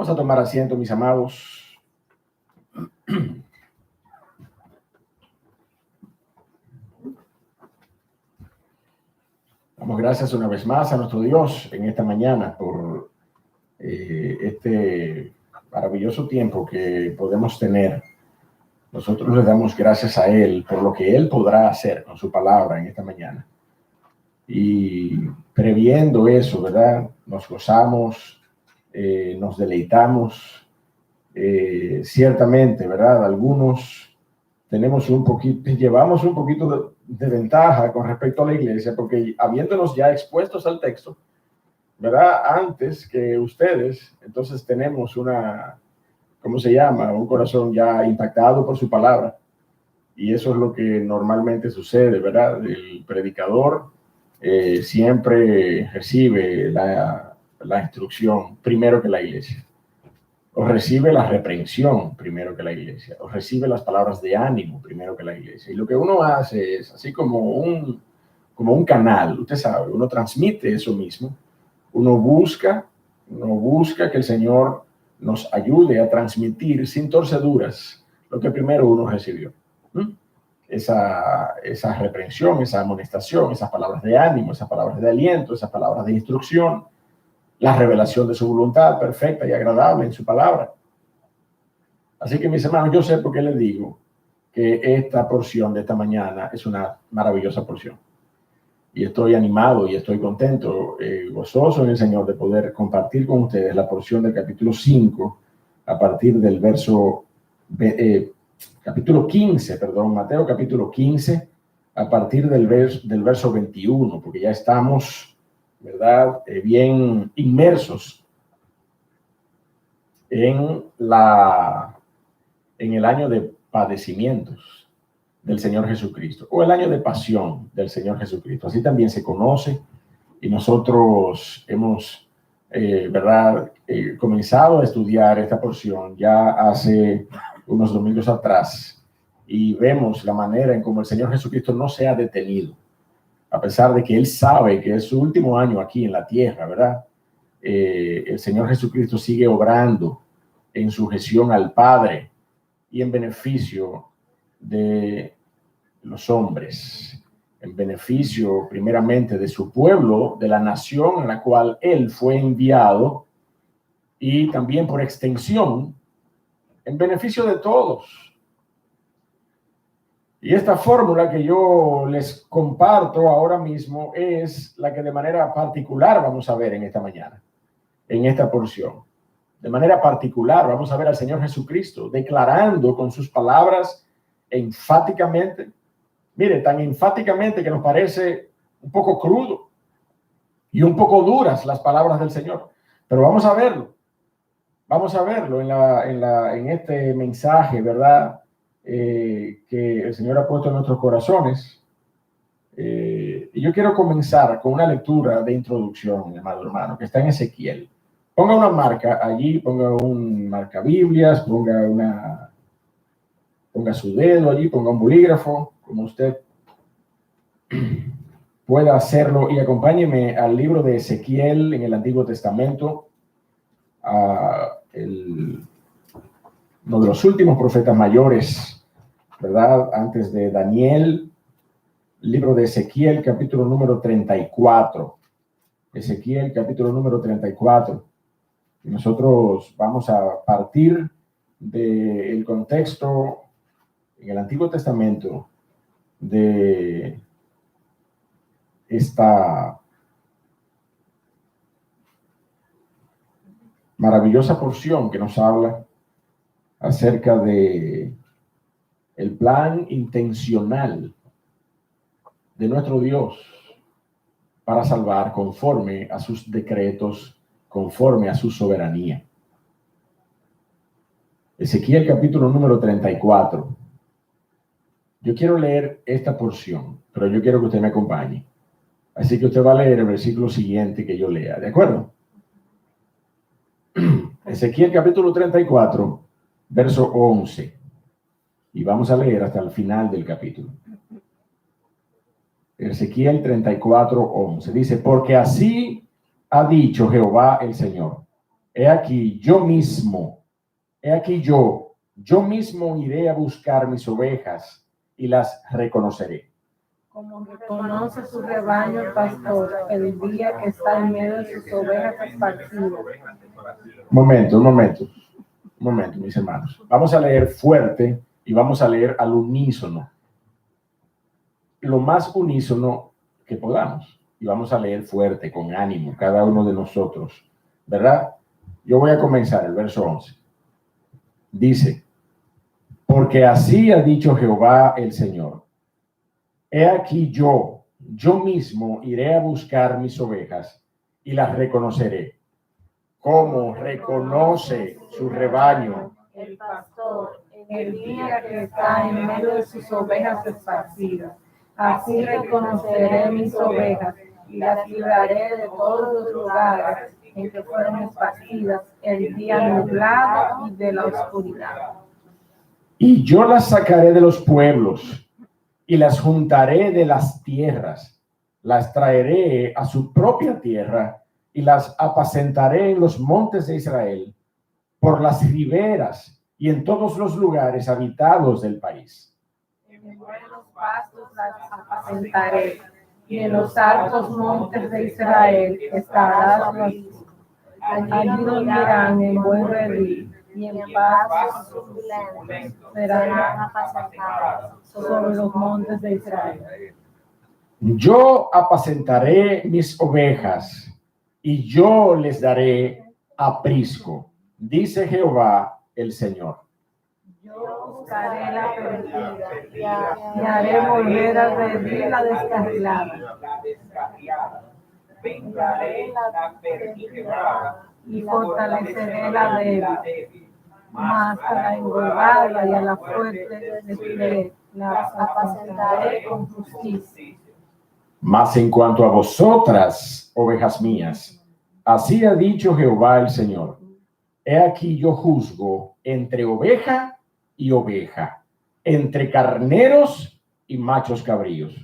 Vamos a tomar asiento, mis amados. Damos gracias una vez más a nuestro Dios en esta mañana por este maravilloso tiempo que podemos tener. Nosotros le damos gracias a Él por lo que Él podrá hacer con su palabra en esta mañana. Y previendo eso, ¿verdad? Nos gozamos, nos deleitamos. Ciertamente, ¿verdad? Algunos llevamos un poquito de ventaja con respecto a la iglesia, porque habiéndonos ya expuestos al texto, ¿verdad? Antes que ustedes, entonces tenemos un corazón ya impactado por su palabra. Y eso es lo que normalmente sucede, ¿verdad? El predicador siempre recibe la instrucción primero que la iglesia. O recibe la reprensión primero que la iglesia, o recibe las palabras de ánimo primero que la iglesia. Y lo que uno hace es así como un canal, usted sabe, uno transmite eso mismo, uno busca que el Señor nos ayude a transmitir sin torceduras lo que primero uno recibió. Esa reprensión, esa amonestación, esas palabras de ánimo, esas palabras de aliento, esas palabras de instrucción, la revelación de su voluntad perfecta y agradable en su palabra. Así que, mis hermanos, yo sé por qué les digo que esta porción de esta mañana es una maravillosa porción. Y estoy animado y estoy contento, gozoso en el Señor de poder compartir con ustedes la porción del capítulo 5 a partir del capítulo 15, Mateo capítulo 15, a partir del verso 21, porque ya estamos, ¿verdad? Bien inmersos en el año de padecimientos del Señor Jesucristo, o el año de pasión del Señor Jesucristo. Así también se conoce, y nosotros hemos, ¿verdad? Comenzado a estudiar esta porción ya hace unos domingos atrás, y vemos la manera en cómo el Señor Jesucristo no se ha detenido. A pesar de que Él sabe que es su último año aquí en la tierra, ¿verdad? El Señor Jesucristo sigue obrando en sujeción al Padre y en beneficio de los hombres, en beneficio primeramente de su pueblo, de la nación a la cual Él fue enviado, y también por extensión, en beneficio de todos. Y esta fórmula que yo les comparto ahora mismo es la que de manera particular vamos a ver en esta mañana, en esta porción. De manera particular vamos a ver al Señor Jesucristo declarando con sus palabras enfáticamente, mire, tan enfáticamente que nos parece un poco crudo y un poco duras las palabras del Señor. Pero vamos a verlo en este mensaje, ¿verdad? Que el Señor ha puesto en nuestros corazones. Y yo quiero comenzar con una lectura de introducción, amado hermano, que está en Ezequiel. Ponga una marca allí, ponga un marca Biblias, ponga su dedo allí, ponga un bolígrafo, como usted pueda hacerlo, y acompáñeme al libro de Ezequiel en el Antiguo Testamento, uno de los últimos profetas mayores, ¿verdad? Antes de Daniel, el libro de Ezequiel, capítulo número 34. Ezequiel, capítulo número 34. Y nosotros vamos a partir del contexto en el Antiguo Testamento de esta maravillosa porción que nos habla acerca de el plan intencional de nuestro Dios para salvar conforme a sus decretos, conforme a su soberanía. Ezequiel capítulo número 34. Yo quiero leer esta porción, pero yo quiero que usted me acompañe. Así que usted va a leer el versículo siguiente que yo lea, ¿de acuerdo? Ezequiel capítulo 34, verso 11. Y vamos a leer hasta el final del capítulo. Ezequiel 34, 11. Dice, porque así ha dicho Jehová el Señor. He aquí yo mismo, he aquí yo mismo iré a buscar mis ovejas y las reconoceré. Como reconoce su rebaño el pastor el día que está en medio de sus ovejas esparcidas. Un momento, mis hermanos. Vamos a leer fuerte y vamos a leer al unísono. Lo más unísono que podamos. Y vamos a leer fuerte, con ánimo, cada uno de nosotros. ¿Verdad? Yo voy a comenzar el verso 11. Dice, porque así ha dicho Jehová el Señor. He aquí yo mismo iré a buscar mis ovejas y las reconoceré. Como reconoce su rebaño El pastor el día que está en medio de sus ovejas esparcidas. Así reconoceré mis ovejas y las libraré de todos los lugares en que fueron esparcidas el día nublado y de la oscuridad. Y yo las sacaré de los pueblos y las juntaré de las tierras, las traeré a su propia tierra y las apacentaré en los montes de Israel, por las riberas y en todos los lugares habitados del país. En buenos pastos las apacentaré, y en los altos montes de Israel estará su asilo. Allí dormirán en buen redil, y en pastos suculentos serán apacentadas sobre los montes de Israel. Yo apacentaré mis ovejas, y yo les daré aprisco, dice Jehová el Señor. Yo buscaré la perdida, y haré volver al redil la descarriada. Vengaré la perdida, y fortaleceré la débil. Mas a la engordada y a la fuerte destruiré, las apacentaré con justicia. Mas en cuanto a vosotras, ovejas mías, así ha dicho Jehová el Señor. He aquí yo juzgo entre oveja y oveja, entre carneros y machos cabríos.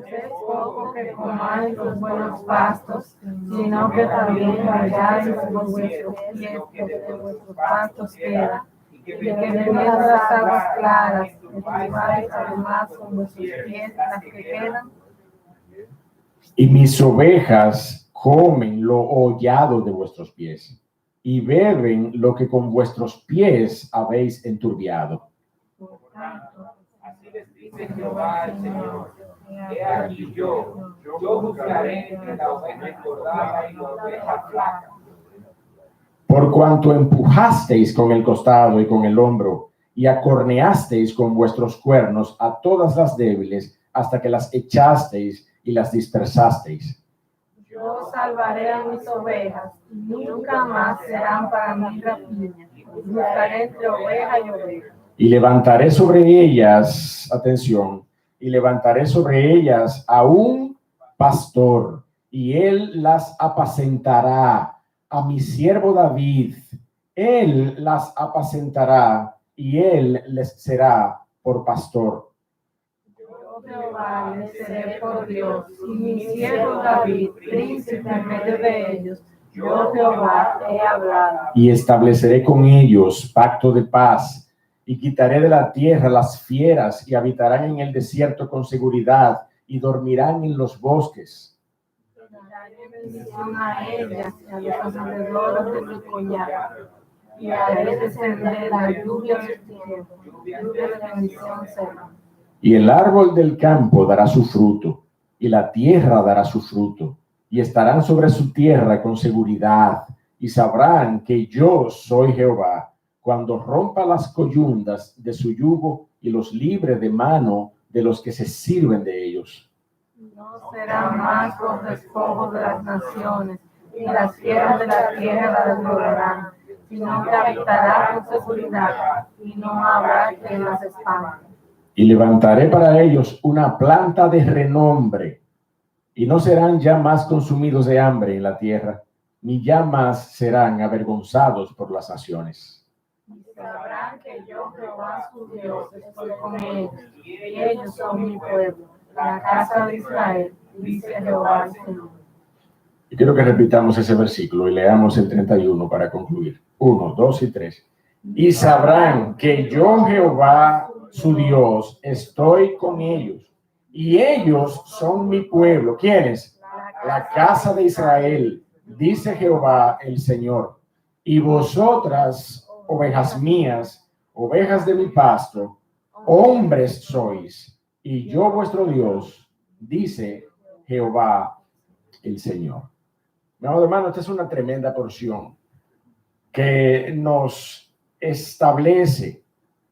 Es poco que comáis los buenos pastos, sino que también vayáis por vuestros pies donde vuestros pastos quedan, y que bebiendo las aguas claras, escribáis además con vuestros pies las que quedan. Y mis ovejas comen lo hollado de vuestros pies, y beben lo que con vuestros pies habéis enturbiado. Por tanto, así les dice Jehová el Señor. He aquí yo buscaré entre la oveja engordada y la oveja flaca. Por cuanto empujasteis con el costado y con el hombro, y acorneasteis con vuestros cuernos a todas las débiles, hasta que las echasteis y las dispersasteis. Yo salvaré a mis ovejas, y nunca más serán para mí rapiña. Buscaré entre oveja y oveja. Y levantaré sobre ellas, atención, y levantaré sobre ellas a un pastor, y él las apacentará, a mi siervo David. Él las apacentará, y él les será por pastor. Yo Jehová les seré por Dios, y mi siervo David, príncipe en medio de ellos. Yo Jehová he hablado. Y estableceré con ellos pacto de paz, y quitaré de la tierra las fieras, y habitarán en el desierto con seguridad, y dormirán en los bosques. Daré bendición a ellas y a los alrededores de su collado, y haré descender la lluvia de su tiempo, lluvia de bendición será. Y el árbol del campo dará su fruto, y la tierra dará su fruto, y estarán sobre su tierra con seguridad, y sabrán que yo soy Jehová, cuando rompa las coyundas de su yugo y los libre de mano de los que se sirven de ellos. No serán más los despojos de las naciones, y las fieras de la tierra las devorarán, sino que habitará con seguridad, y no habrá quien las espante. Y levantaré para ellos una planta de renombre, y no serán ya más consumidos de hambre en la tierra, ni ya más serán avergonzados por las naciones. Y sabrán que yo, Jehová su Dios, estoy con ellos, y ellos son mi pueblo, la casa de Israel, dice Jehová el Señor. Y quiero que repitamos ese versículo y leamos el 31 para concluir. 1, 2 y 3. Y sabrán que yo, Jehová, su Dios, estoy con ellos. Y ellos son mi pueblo. ¿Quiénes? La casa de Israel, dice Jehová el Señor. Y vosotras, ovejas mías, ovejas de mi pasto, hombres sois, y yo vuestro Dios, dice Jehová el Señor. Mi amado hermano, esta es una tremenda porción que nos establece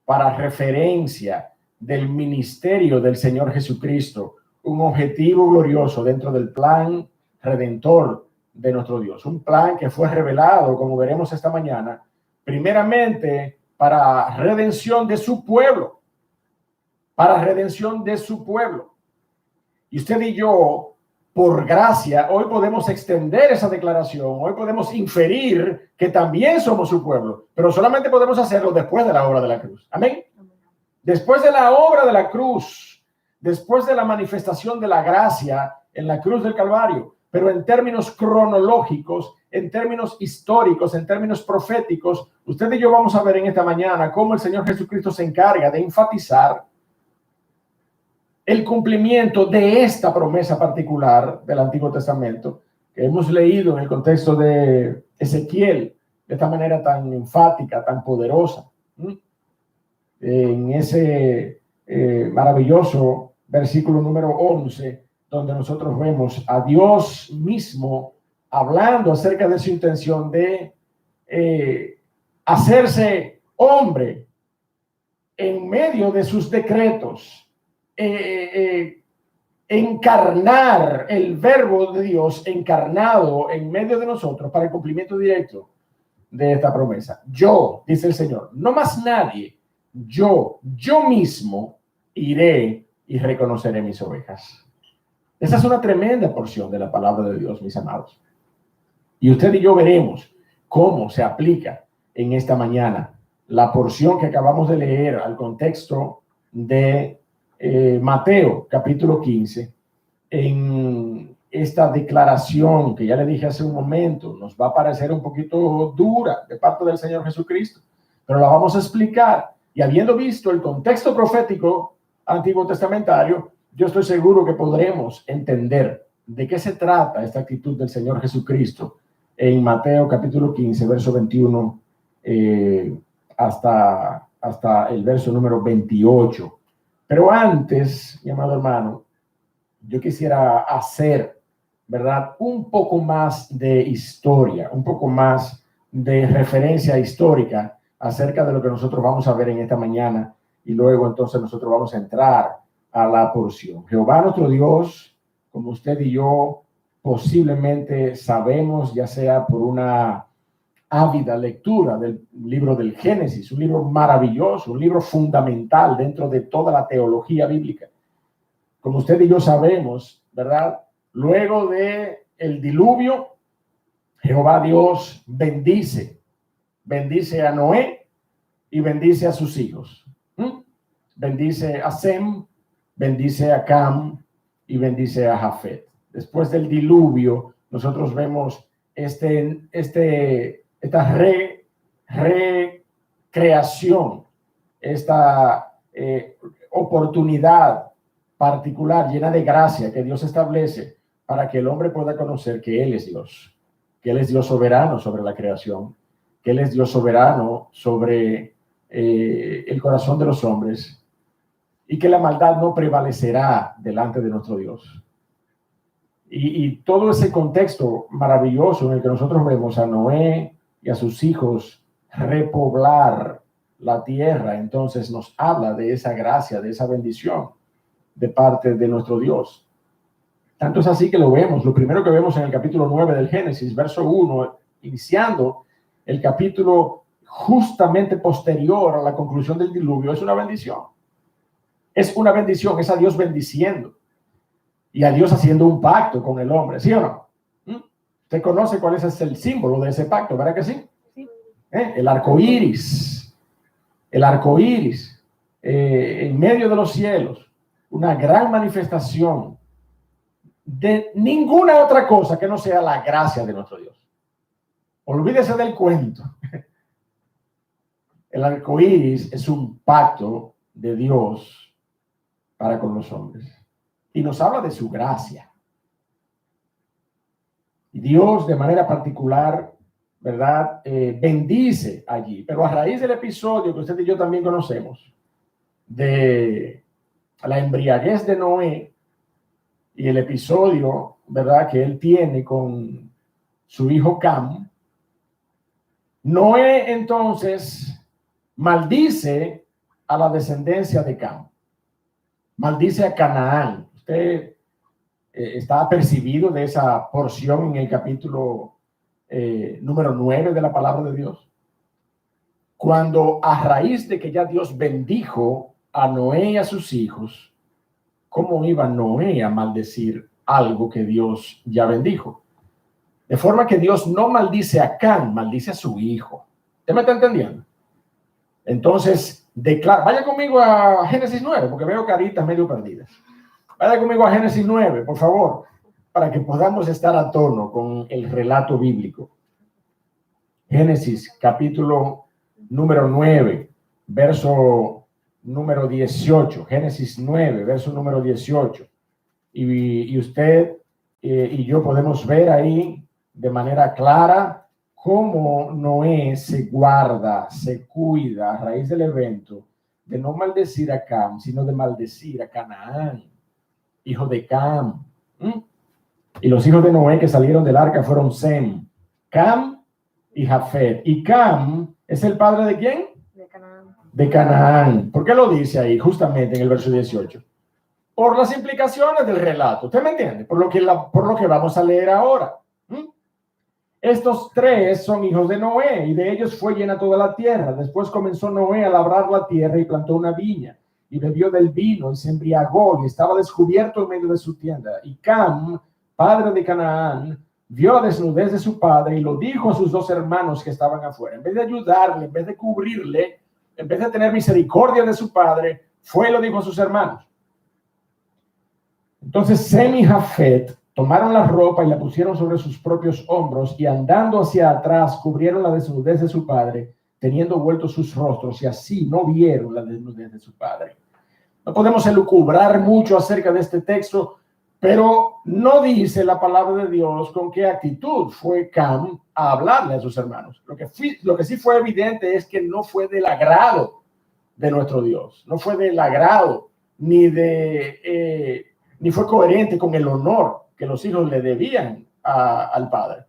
para referencia del ministerio del Señor Jesucristo, un objetivo glorioso dentro del plan redentor de nuestro Dios, un plan que fue revelado, como veremos esta mañana, primeramente para redención de su pueblo, para redención de su pueblo. Y usted y yo, por gracia, hoy podemos extender esa declaración, hoy podemos inferir que también somos su pueblo, pero solamente podemos hacerlo después de la obra de la cruz. Amén. Después de la obra de la cruz, después de la manifestación de la gracia en la cruz del Calvario, pero en términos cronológicos, en términos históricos, en términos proféticos, usted y yo vamos a ver en esta mañana cómo el Señor Jesucristo se encarga de enfatizar el cumplimiento de esta promesa particular del Antiguo Testamento que hemos leído en el contexto de Ezequiel de esta manera tan enfática, tan poderosa. En ese maravilloso versículo número 11, donde nosotros vemos a Dios mismo hablando acerca de su intención de hacerse hombre en medio de sus decretos, encarnar el verbo de Dios encarnado en medio de nosotros para el cumplimiento directo de esta promesa. Yo, dice el Señor, no más nadie, yo mismo iré y reconoceré mis ovejas. Esa es una tremenda porción de la palabra de Dios, mis amados. Y usted y yo veremos cómo se aplica en esta mañana la porción que acabamos de leer al contexto de Mateo capítulo 15, en esta declaración que ya le dije hace un momento, nos va a parecer un poquito dura de parte del Señor Jesucristo, pero la vamos a explicar. Y habiendo visto el contexto profético antiguo testamentario, yo estoy seguro que podremos entender de qué se trata esta actitud del Señor Jesucristo en Mateo capítulo 15, verso 21 hasta el verso número 28. Pero antes, mi amado hermano, yo quisiera hacer, ¿verdad?, un poco más de historia, un poco más de referencia histórica acerca de lo que nosotros vamos a ver en esta mañana, y luego entonces nosotros vamos a entrar a la porción. Jehová nuestro Dios, como usted y yo posiblemente sabemos, ya sea por una ávida lectura del libro del Génesis, un libro maravilloso, un libro fundamental dentro de toda la teología bíblica. Como usted y yo sabemos, ¿verdad? Luego de el diluvio, Jehová Dios bendice a Noé y bendice a sus hijos. Bendice a Sem, bendice a Cam y bendice a Jafet. Después del diluvio, nosotros vemos esta recreación, esta oportunidad particular, llena de gracia que Dios establece para que el hombre pueda conocer que Él es Dios, que Él es Dios soberano sobre la creación, que Él es Dios soberano sobre el corazón de los hombres, y que la maldad no prevalecerá delante de nuestro Dios. Y todo ese contexto maravilloso en el que nosotros vemos a Noé y a sus hijos repoblar la tierra, entonces nos habla de esa gracia, de esa bendición de parte de nuestro Dios. Tanto es así que lo vemos. Lo primero que vemos en el capítulo 9 del Génesis, verso 1, iniciando el capítulo justamente posterior a la conclusión del diluvio, es una bendición. Es una bendición, es a Dios bendiciendo y a Dios haciendo un pacto con el hombre, ¿sí o no? Usted conoce cuál es el símbolo de ese pacto, ¿verdad que sí? Sí. El arco iris. El arco iris en medio de los cielos, una gran manifestación de ninguna otra cosa que no sea la gracia de nuestro Dios. Olvídese del cuento. El arco iris es un pacto de Dios para con los hombres y nos habla de su gracia. Y Dios de manera particular, ¿verdad? Bendice allí, pero a raíz del episodio que usted y yo también conocemos de la embriaguez de Noé y el episodio, ¿verdad?, que él tiene con su hijo Cam, Noé entonces maldice a la descendencia de Cam, maldice a Canaán. Usted está apercibido de esa porción en el capítulo número 9 de la palabra de Dios, cuando a raíz de que ya Dios bendijo a Noé y a sus hijos, ¿cómo iba Noé a maldecir algo que Dios ya bendijo? De forma que Dios no maldice a Cam, maldice a su hijo. ¿Usted me está entendiendo? Entonces, vaya conmigo a Génesis 9, porque veo caritas medio perdidas. Vaya conmigo a Génesis 9, por favor, para que podamos estar a tono con el relato bíblico. Génesis, capítulo número 9, verso número 18. Génesis 9, verso número 18. Y usted y yo podemos ver ahí de manera clara cómo Noé se guarda, se cuida a raíz del evento de no maldecir a Cam, sino de maldecir a Canaán, hijo de Cam. Y los hijos de Noé que salieron del arca fueron Sem, Cam y Jafet. Y Cam es el padre ¿de quién? De Canaán. De Canaán. ¿Por qué lo dice ahí justamente en el verso 18? Por las implicaciones del relato. ¿Usted me entiende? Por lo que vamos a leer ahora. Estos tres son hijos de Noé y de ellos fue llena toda la tierra. Después comenzó Noé a labrar la tierra y plantó una viña y bebió del vino y se embriagó y estaba descubierto en medio de su tienda. Y Cam, padre de Canaán, vio la desnudez de su padre y lo dijo a sus dos hermanos que estaban afuera. En vez de ayudarle, en vez de cubrirle, en vez de tener misericordia de su padre, fue y lo dijo a sus hermanos. Entonces Sem y Jafet tomaron la ropa y la pusieron sobre sus propios hombros y andando hacia atrás cubrieron la desnudez de su padre, teniendo vueltos sus rostros, y así no vieron la desnudez de su padre. No podemos elucubrar mucho acerca de este texto, pero no dice la palabra de Dios con qué actitud fue Cam a hablarle a sus hermanos. Lo que sí fue evidente es que no fue del agrado de nuestro Dios, no fue del agrado ni fue coherente con el honor que los hijos le debían al padre.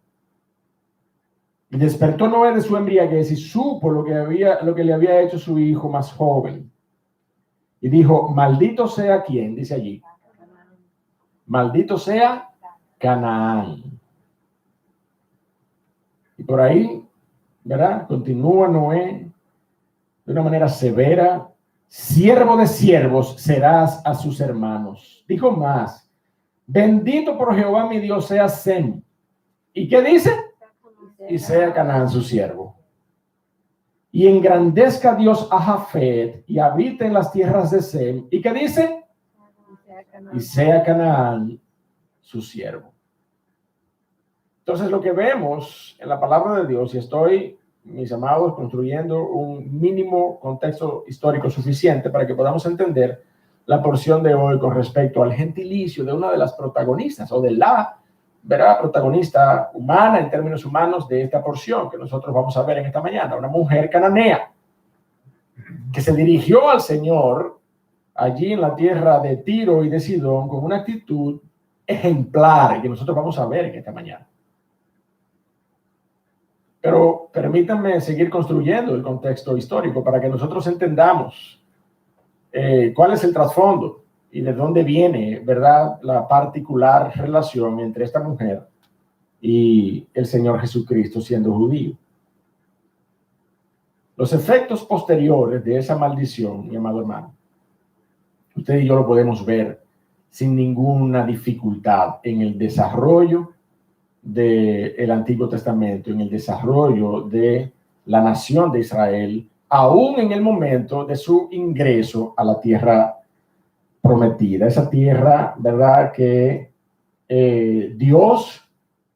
Y despertó Noé de su embriaguez y supo lo que le había hecho su hijo más joven. Y dijo, maldito sea ¿quién? Dice allí. Maldito sea Canaán. Y por ahí, ¿verdad? Continúa Noé de una manera severa. Siervo de siervos serás a sus hermanos. Dijo más. Bendito por Jehová mi Dios sea Sem. ¿Y qué dice? Y sea Canaán su siervo. Y engrandezca Dios a Jafet y habite en las tierras de Sem. ¿Y qué dice? Y sea Canaán su siervo. Entonces lo que vemos en la palabra de Dios, y estoy, mis amados, construyendo un mínimo contexto histórico suficiente para que podamos entender la porción de hoy con respecto al gentilicio de una de las protagonistas o de la protagonista humana en términos humanos de esta porción que nosotros vamos a ver en esta mañana, una mujer cananea que se dirigió al Señor allí en la tierra de Tiro y de Sidón con una actitud ejemplar que nosotros vamos a ver en esta mañana. Pero permítanme seguir construyendo el contexto histórico para que nosotros entendamos cuál es el trasfondo y de dónde viene, ¿verdad?, la particular relación entre esta mujer y el Señor Jesucristo siendo judío. Los efectos posteriores de esa maldición, mi amado hermano, usted y yo lo podemos ver sin ninguna dificultad en el desarrollo del Antiguo Testamento, en el desarrollo de la nación de Israel, aún en el momento de su ingreso a la tierra prometida, esa tierra, ¿verdad?, que Dios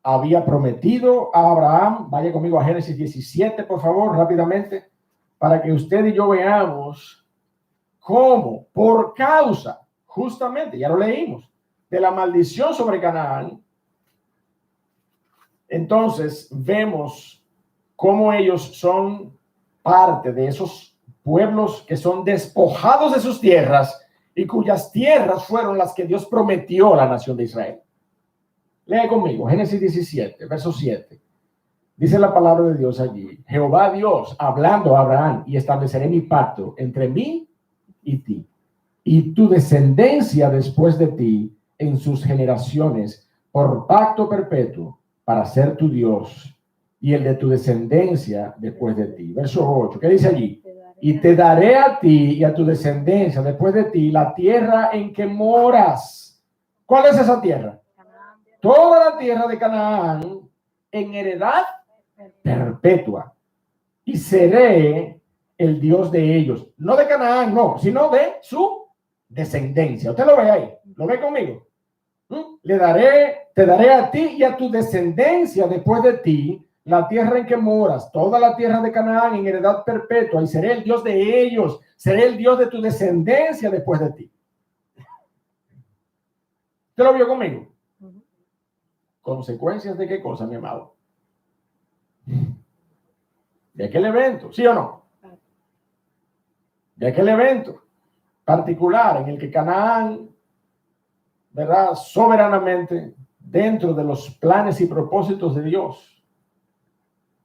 había prometido a Abraham. Vaya conmigo a Génesis 17, por favor, rápidamente, para que usted y yo veamos cómo, por causa, justamente, ya lo leímos, de la maldición sobre Canaán, entonces vemos cómo ellos son parte de esos pueblos que son despojados de sus tierras y cuyas tierras fueron las que Dios prometió a la nación de Israel. Lea conmigo, Génesis 17, verso 7. Dice la palabra de Dios allí: Jehová Dios hablando a Abraham, y estableceré mi pacto entre mí y ti, y tu descendencia después de ti en sus generaciones, por pacto perpetuo, para ser tu Dios, y el de tu descendencia después de ti. Verso 8, ¿qué dice allí? Y te daré a ti y a tu descendencia después de ti la tierra en que moras. ¿Cuál es esa tierra? Toda la tierra de Canaán en heredad perpetua, y seré el Dios de ellos. No de Canaán, no, sino de su descendencia. ¿Usted lo ve ahí? ¿Lo ve conmigo? Te daré a ti y a tu descendencia después de ti la tierra en que moras, toda la tierra de Canaán en heredad perpetua, y seré el Dios de ellos, seré el Dios de tu descendencia después de ti. ¿Usted lo vio conmigo? ¿Consecuencias de qué cosa, mi amado? De aquel evento, ¿sí o no? De aquel evento particular en el que Canaán, ¿verdad?, soberanamente, dentro de los planes y propósitos de Dios,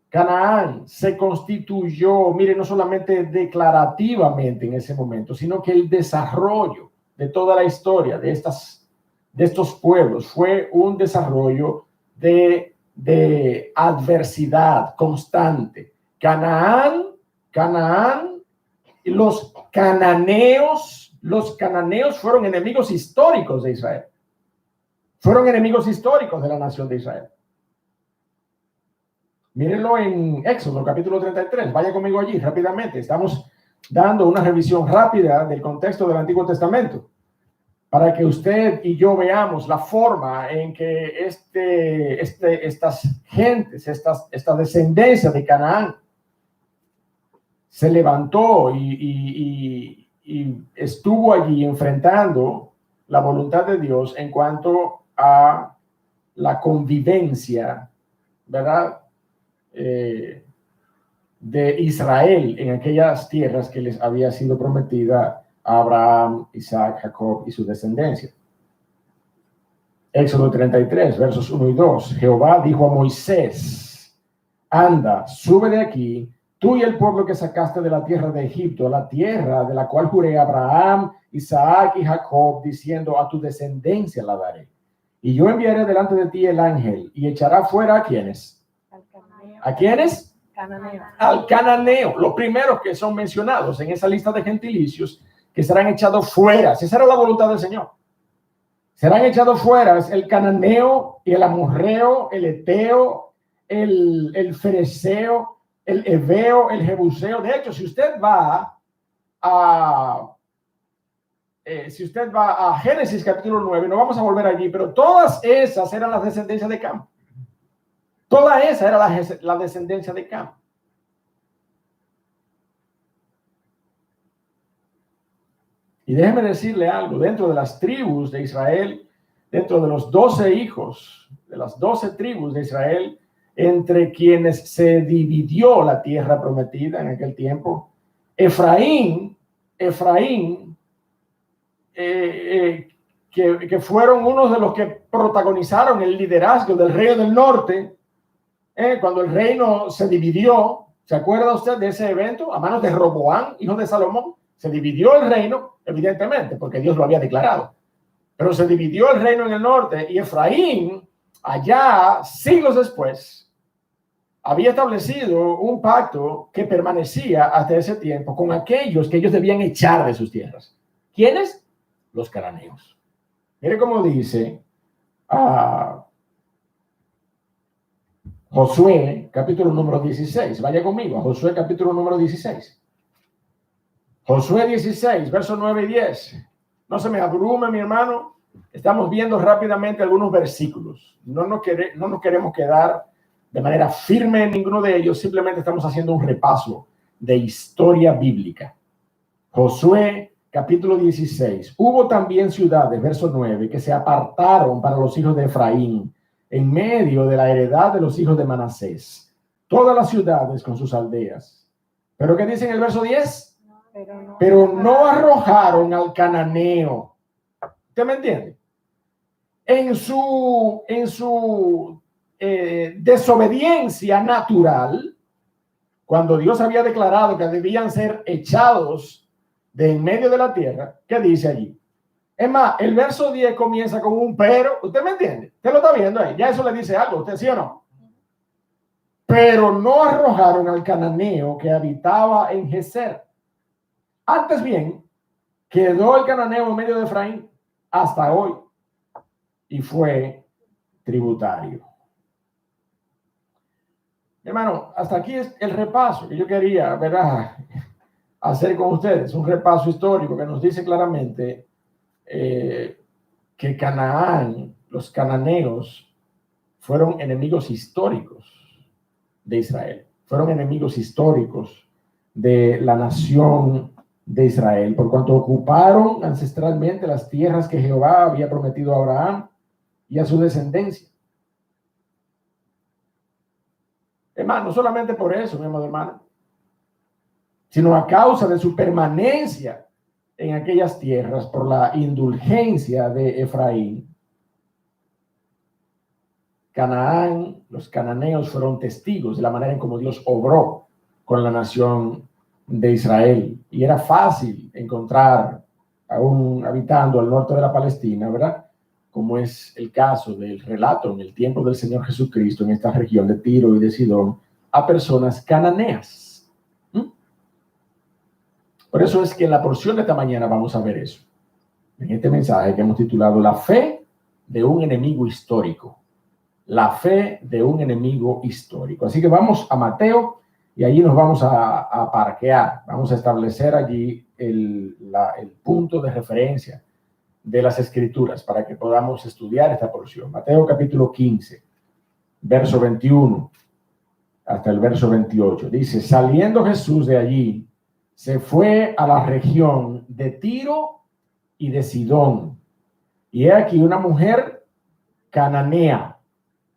Canaán se constituyó, mire, no solamente declarativamente en ese momento, sino que el desarrollo de toda la historia de estos pueblos fue un desarrollo de adversidad constante. Canaán, los cananeos fueron enemigos históricos de Israel. Fueron enemigos históricos de la nación de Israel. Mírenlo en Éxodo, capítulo 33. Vaya conmigo allí rápidamente. Estamos dando una revisión rápida del contexto del Antiguo Testamento, para que usted y yo veamos la forma en que estas gentes, esta descendencia de Canaán se levantó y estuvo allí enfrentando la voluntad de Dios en cuanto a la convivencia, ¿verdad?, de Israel en aquellas tierras que les había sido prometida a Abraham, Isaac, Jacob y su descendencia. Éxodo 33, versos 1 y 2. Jehová dijo a Moisés: anda, sube de aquí, tú y el pueblo que sacaste de la tierra de Egipto, la tierra de la cual juré a Abraham, Isaac y Jacob, diciendo: a tu descendencia la daré. Y yo enviaré delante de ti el ángel, y echará fuera ¿a quiénes? ¿A quiénes? Cananeo. Al cananeo, los primeros que son mencionados en esa lista de gentilicios, que serán echados fuera. Esa era la voluntad del Señor. Serán echados fuera el cananeo y el amorreo, el eteo, el fereceo, el heveo, el jebuseo. De hecho, si usted va a Génesis capítulo 9, no vamos a volver allí, pero todas esas eran las descendencias de Cam. Toda esa era la descendencia de Cam. Y déjeme decirle algo: dentro de las tribus de Israel, dentro de los 12 hijos, de las 12 tribus de Israel, entre quienes se dividió la tierra prometida en aquel tiempo, Efraín, que fueron unos de los que protagonizaron el liderazgo del rey del norte, cuando el reino se dividió. ¿Se acuerda usted de ese evento? A manos de Roboam, hijo de Salomón, se dividió el reino, evidentemente, porque Dios lo había declarado. Pero se dividió el reino en el norte, y Efraín, allá, siglos después, había establecido un pacto que permanecía hasta ese tiempo con aquellos que ellos debían echar de sus tierras. ¿Quiénes? Los cananeos. Mire cómo dice Josué, capítulo número 16. Vaya conmigo a Josué, capítulo número 16. Josué 16, versos 9 y 10. No se me abrume, mi hermano, Estamos viendo rápidamente algunos versículos. No nos queremos quedar de manera firme en ninguno de ellos. Simplemente estamos haciendo un repaso de historia bíblica. Josué, capítulo 16. Hubo también ciudades, verso 9, que se apartaron para los hijos de Efraín, en medio de la heredad de los hijos de Manasés. Todas las ciudades con sus aldeas. ¿Pero qué dice en el verso 10? Pero no arrojaron al cananeo. ¿Usted me entiende? En su desobediencia natural, cuando Dios había declarado que debían ser echados de en medio de la tierra, ¿qué dice allí? Es más, el verso 10 comienza con un pero. ¿Usted me entiende? ¿Usted lo está viendo ahí? Ya eso le dice algo, ¿usted sí o no? Pero no arrojaron al cananeo que habitaba en Geser. Antes bien, quedó el cananeo en medio de Efraín hasta hoy y fue tributario. Hermano, hasta aquí es el repaso que yo quería, ¿verdad?, hacer con ustedes. Un repaso histórico que nos dice claramente que Canaán, los cananeos, fueron enemigos históricos de Israel. Fueron enemigos históricos de la nación de Israel, por cuanto ocuparon ancestralmente las tierras que Jehová había prometido a Abraham y a su descendencia. Hermano, no solamente por eso, mi amado hermano, sino a causa de su permanencia en aquellas tierras por la indulgencia de Efraín. Canaán, los cananeos fueron testigos de la manera en cómo Dios obró con la nación de Israel. Y era fácil encontrar, aún habitando al norte de la Palestina, ¿verdad?, como es el caso del relato en el tiempo del Señor Jesucristo en esta región de Tiro y de Sidón, a personas cananeas. Por eso es que en la porción de esta mañana vamos a ver eso. En este mensaje que hemos titulado La fe de un enemigo histórico. La fe de un enemigo histórico. Así que vamos a Mateo y allí nos vamos a parquear. Vamos a establecer allí el punto de referencia de las Escrituras para que podamos estudiar esta porción. Mateo capítulo 15, verso 21 hasta el verso 28. Dice, saliendo Jesús de allí, se fue a la región de Tiro y de Sidón. Y he aquí una mujer cananea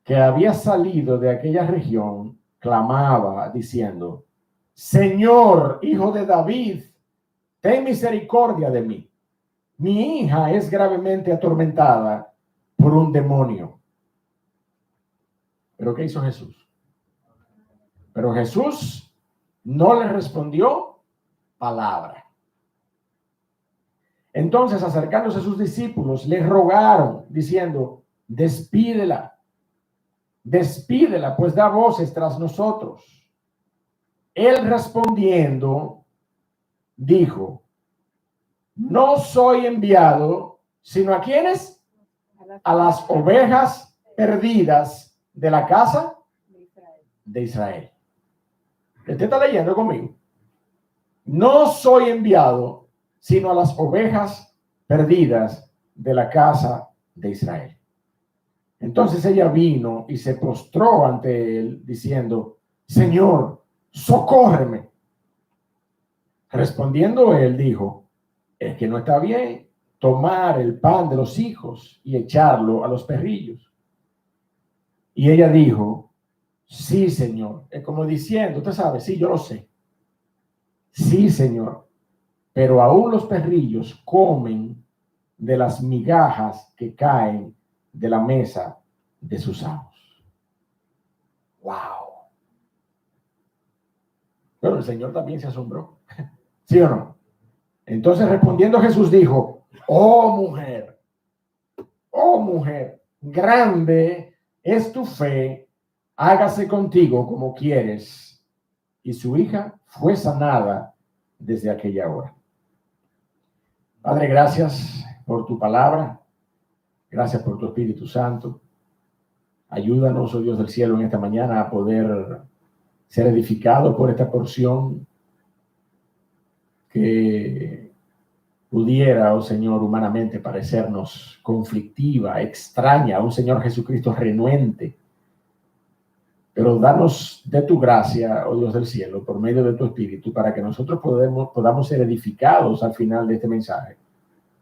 que había salido de aquella región, clamaba diciendo, Señor, hijo de David, ten misericordia de mí. Mi hija es gravemente atormentada por un demonio. ¿Pero qué hizo Jesús? Pero Jesús no le respondió palabra. Entonces, acercándose a sus discípulos, le rogaron, diciendo, despídela, pues da voces tras nosotros. Él respondiendo, dijo, no soy enviado, sino a ¿quiénes? A las ovejas perdidas de la casa de Israel. Usted está leyendo conmigo. No soy enviado, sino a las ovejas perdidas de la casa de Israel. Entonces ella vino y se postró ante él, diciendo, Señor, socórreme. Respondiendo él, dijo, es que no está bien tomar el pan de los hijos y echarlo a los perrillos. Y ella dijo, sí, Señor. Es como diciendo, usted sabe, sí, yo lo sé. Sí, Señor. Pero aún los perrillos comen de las migajas que caen de la mesa de sus amos. ¡Wow! Pero el Señor también se asombró. ¿Sí o no? Entonces respondiendo Jesús dijo, oh mujer, grande es tu fe, hágase contigo como quieres. Y su hija fue sanada desde aquella hora. Padre, gracias por tu palabra. Gracias por tu Espíritu Santo. Ayúdanos, oh Dios del cielo, en esta mañana a poder ser edificado por esta porción que pudiera, oh Señor, humanamente parecernos conflictiva, extraña, a un Señor Jesucristo renuente. Pero danos de tu gracia, oh Dios del cielo, por medio de tu Espíritu, para que nosotros podamos ser edificados al final de este mensaje,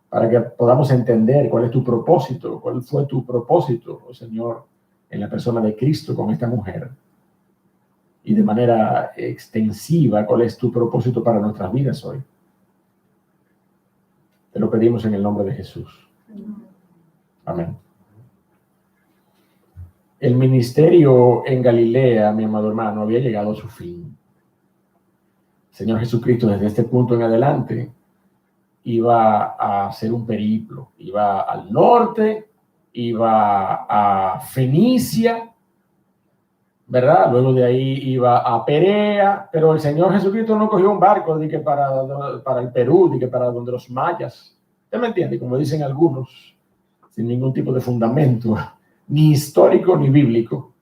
para que podamos entender cuál es tu propósito, cuál fue tu propósito, oh Señor, en la persona de Cristo con esta mujer, y de manera extensiva, cuál es tu propósito para nuestras vidas hoy. Te lo pedimos en el nombre de Jesús. Amén. El ministerio en Galilea, mi amado hermano, había llegado a su fin. El Señor Jesucristo, desde este punto en adelante, iba a hacer un periplo. Iba al norte, iba a Fenicia, ¿verdad? Luego de ahí iba a Perea, pero el Señor Jesucristo no cogió un barco de que para el Perú, de que para donde los mayas. ¿Usted me entiende? Como dicen algunos, sin ningún tipo de fundamento, ni histórico ni bíblico.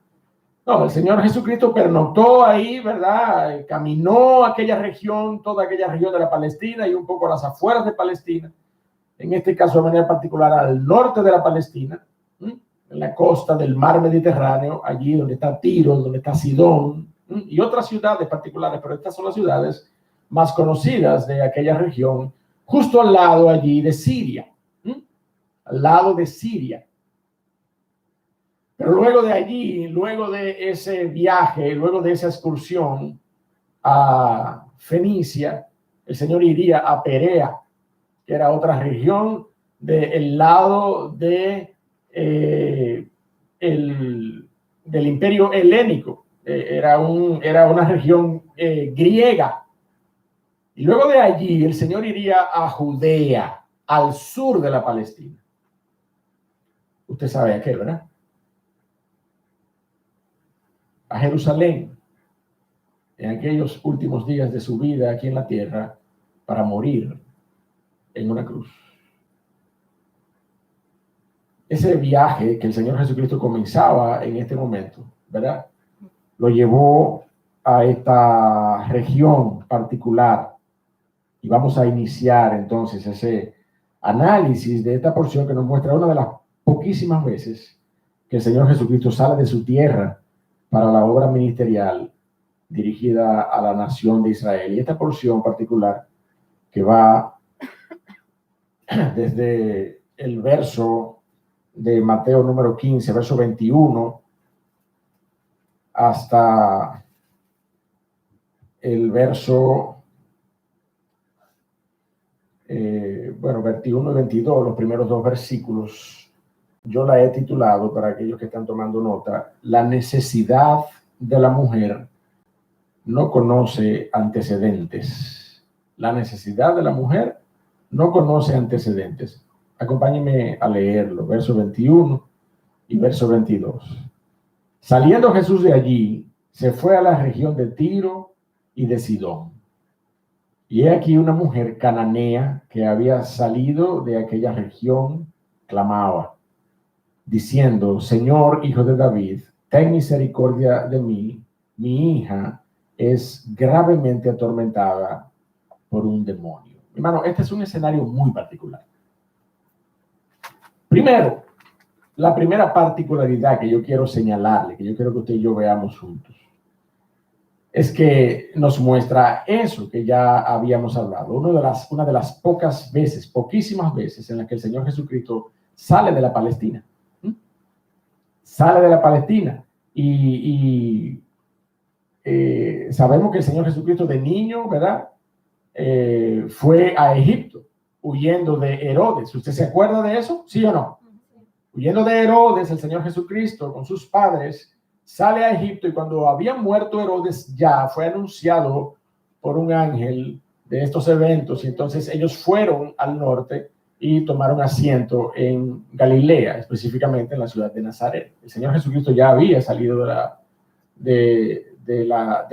No, el Señor Jesucristo pernoctó ahí, ¿verdad? Caminó aquella región, toda aquella región de la Palestina y un poco a las afueras de Palestina. En este caso, de manera particular, al norte de la Palestina, en la costa del mar Mediterráneo, allí donde está Tiro, donde está Sidón, y otras ciudades particulares, pero estas son las ciudades más conocidas de aquella región, justo al lado allí de Siria, al lado de Siria. Pero luego de allí, luego de ese viaje, luego de esa excursión a Fenicia, el Señor iría a Perea, que era otra región del lado de, del imperio helénico. Era una región griega. Y luego de allí, el Señor iría a Judea, al sur de la Palestina. Usted sabe a qué, ¿verdad? A Jerusalén, en aquellos últimos días de su vida aquí en la tierra, para morir en una cruz. Ese viaje que el Señor Jesucristo comenzaba en este momento, ¿verdad? Lo llevó a esta región particular. Y vamos a iniciar entonces ese análisis de esta porción que nos muestra una de las poquísimas veces que el Señor Jesucristo sale de su tierra para la obra ministerial dirigida a la nación de Israel. Y esta porción particular que va desde el verso de Mateo número 15, verso 21, hasta el verso 21 y 22, los primeros dos versículos, yo la he titulado, para aquellos que están tomando nota, la necesidad de la mujer no conoce antecedentes. La necesidad de la mujer no conoce antecedentes. Acompáñenme a leerlo, verso 21 y verso 22. Saliendo Jesús de allí, se fue a la región de Tiro y de Sidón. Y he aquí una mujer cananea que había salido de aquella región, clamaba, diciendo, Señor, hijo de David, ten misericordia de mí, mi hija es gravemente atormentada por un demonio. Hermano, este es un escenario muy particular. Primero, la primera particularidad que yo quiero señalarle, que yo quiero que usted y yo veamos juntos, es que nos muestra eso que ya habíamos hablado. Una de las pocas veces, poquísimas veces en las que el Señor Jesucristo sale de la Palestina. Sale de la Palestina y sabemos que el Señor Jesucristo de niño, ¿verdad? Fue a Egipto huyendo de Herodes. ¿Usted se acuerda de eso? ¿Sí o no? Huyendo de Herodes, el Señor Jesucristo con sus padres sale a Egipto y cuando había muerto Herodes ya fue anunciado por un ángel de estos eventos y entonces ellos fueron al norte y tomaron asiento en Galilea, específicamente en la ciudad de Nazaret. El Señor Jesucristo ya había salido de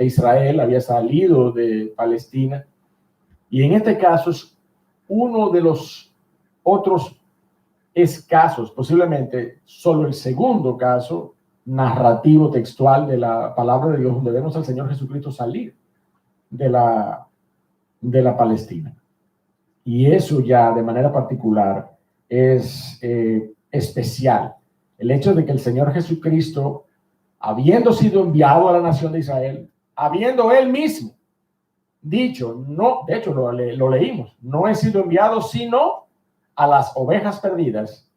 Israel, había salido de Palestina, y en este caso es uno de los otros escasos, posiblemente solo el segundo caso narrativo textual de la palabra de Dios donde vemos al Señor Jesucristo salir de la Palestina. Y eso ya de manera particular es especial. El hecho de que el Señor Jesucristo, habiendo sido enviado a la nación de Israel, habiendo él mismo dicho, no, de hecho lo leímos, no he sido enviado sino a las ovejas perdidas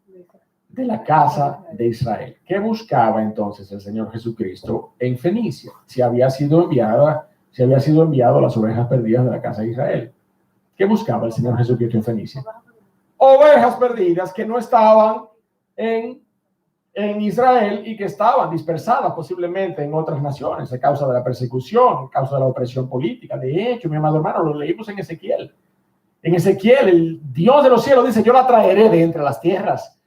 de la casa de Israel. ¿Qué buscaba entonces el Señor Jesucristo en Fenicia? Si había sido enviado a las ovejas perdidas de la casa de Israel. ¿Qué buscaba el Señor Jesucristo en Fenicia? Ovejas perdidas que no estaban en Israel y que estaban dispersadas posiblemente en otras naciones a causa de la persecución, a causa de la opresión política. De hecho, mi amado hermano, lo leímos en Ezequiel. En Ezequiel, el Dios de los cielos dice, yo la traeré de entre las tierras.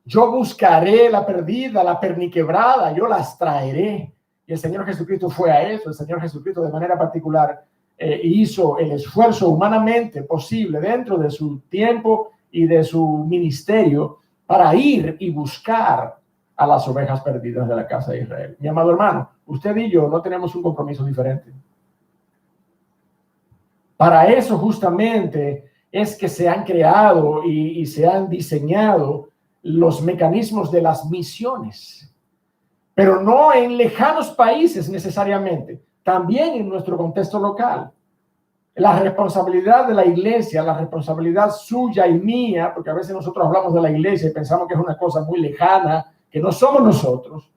Yo buscaré la perdida, la perniquebrada, yo las traeré. Y el Señor Jesucristo fue a eso. El Señor Jesucristo de manera particular hizo el esfuerzo humanamente posible dentro de su tiempo y de su ministerio para ir y buscar a las ovejas perdidas de la casa de Israel. Mi amado hermano, usted y yo no tenemos un compromiso diferente. Para eso justamente es que se han creado y se han diseñado los mecanismos de las misiones, pero no en lejanos países necesariamente, también en nuestro contexto local. La responsabilidad de la iglesia, la responsabilidad suya y mía, porque a veces nosotros hablamos de la iglesia y pensamos que es una cosa muy lejana, que no somos nosotros.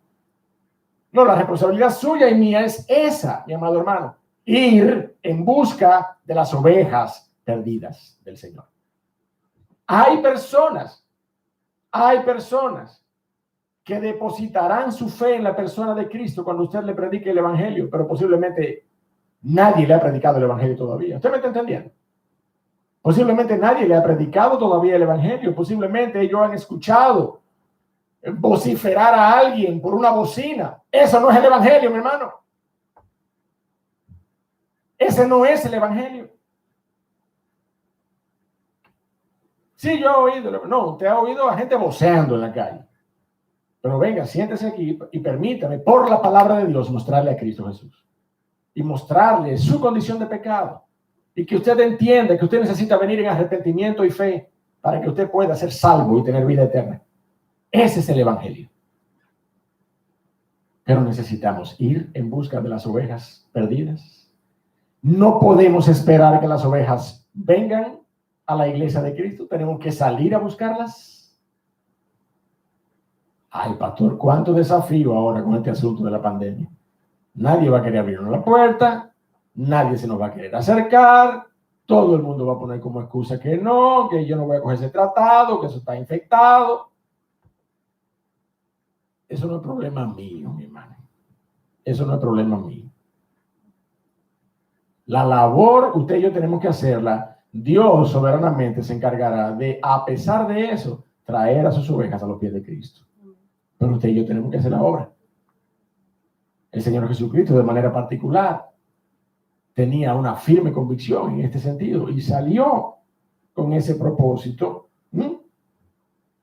No, la responsabilidad suya y mía es esa, mi amado hermano, ir en busca de las ovejas perdidas del Señor. Hay personas que depositarán su fe en la persona de Cristo cuando usted le predique el evangelio, pero posiblemente nadie le ha predicado el evangelio todavía. ¿Usted me está entendiendo? Posiblemente nadie le ha predicado todavía el evangelio. Posiblemente ellos han escuchado vociferar a alguien por una bocina. Eso no es el evangelio, mi hermano. Ese no es el evangelio. Sí, yo he oído. No, usted ha oído a gente voceando en la calle. Pero venga, siéntese aquí y permítame, por la palabra de Dios, mostrarle a Cristo Jesús. Y mostrarle su condición de pecado. Y que usted entienda que usted necesita venir en arrepentimiento y fe para que usted pueda ser salvo y tener vida eterna. Ese es el evangelio. Pero necesitamos ir en busca de las ovejas perdidas. No podemos esperar que las ovejas vengan a la iglesia de Cristo. Tenemos que salir a buscarlas. Ay, pastor, cuánto desafío ahora con este asunto de la pandemia. Nadie va a querer abrirnos la puerta. Nadie se nos va a querer acercar. Todo el mundo va a poner como excusa que no, que yo no voy a coger ese tratado, que eso está infectado. Eso no es problema mío, mi hermano. Eso no es problema mío. La labor, usted y yo tenemos que hacerla. Dios soberanamente se encargará de, a pesar de eso, traer a sus ovejas a los pies de Cristo. Pero usted y yo tenemos que hacer la obra. El Señor Jesucristo, de manera particular, tenía una firme convicción en este sentido y salió con ese propósito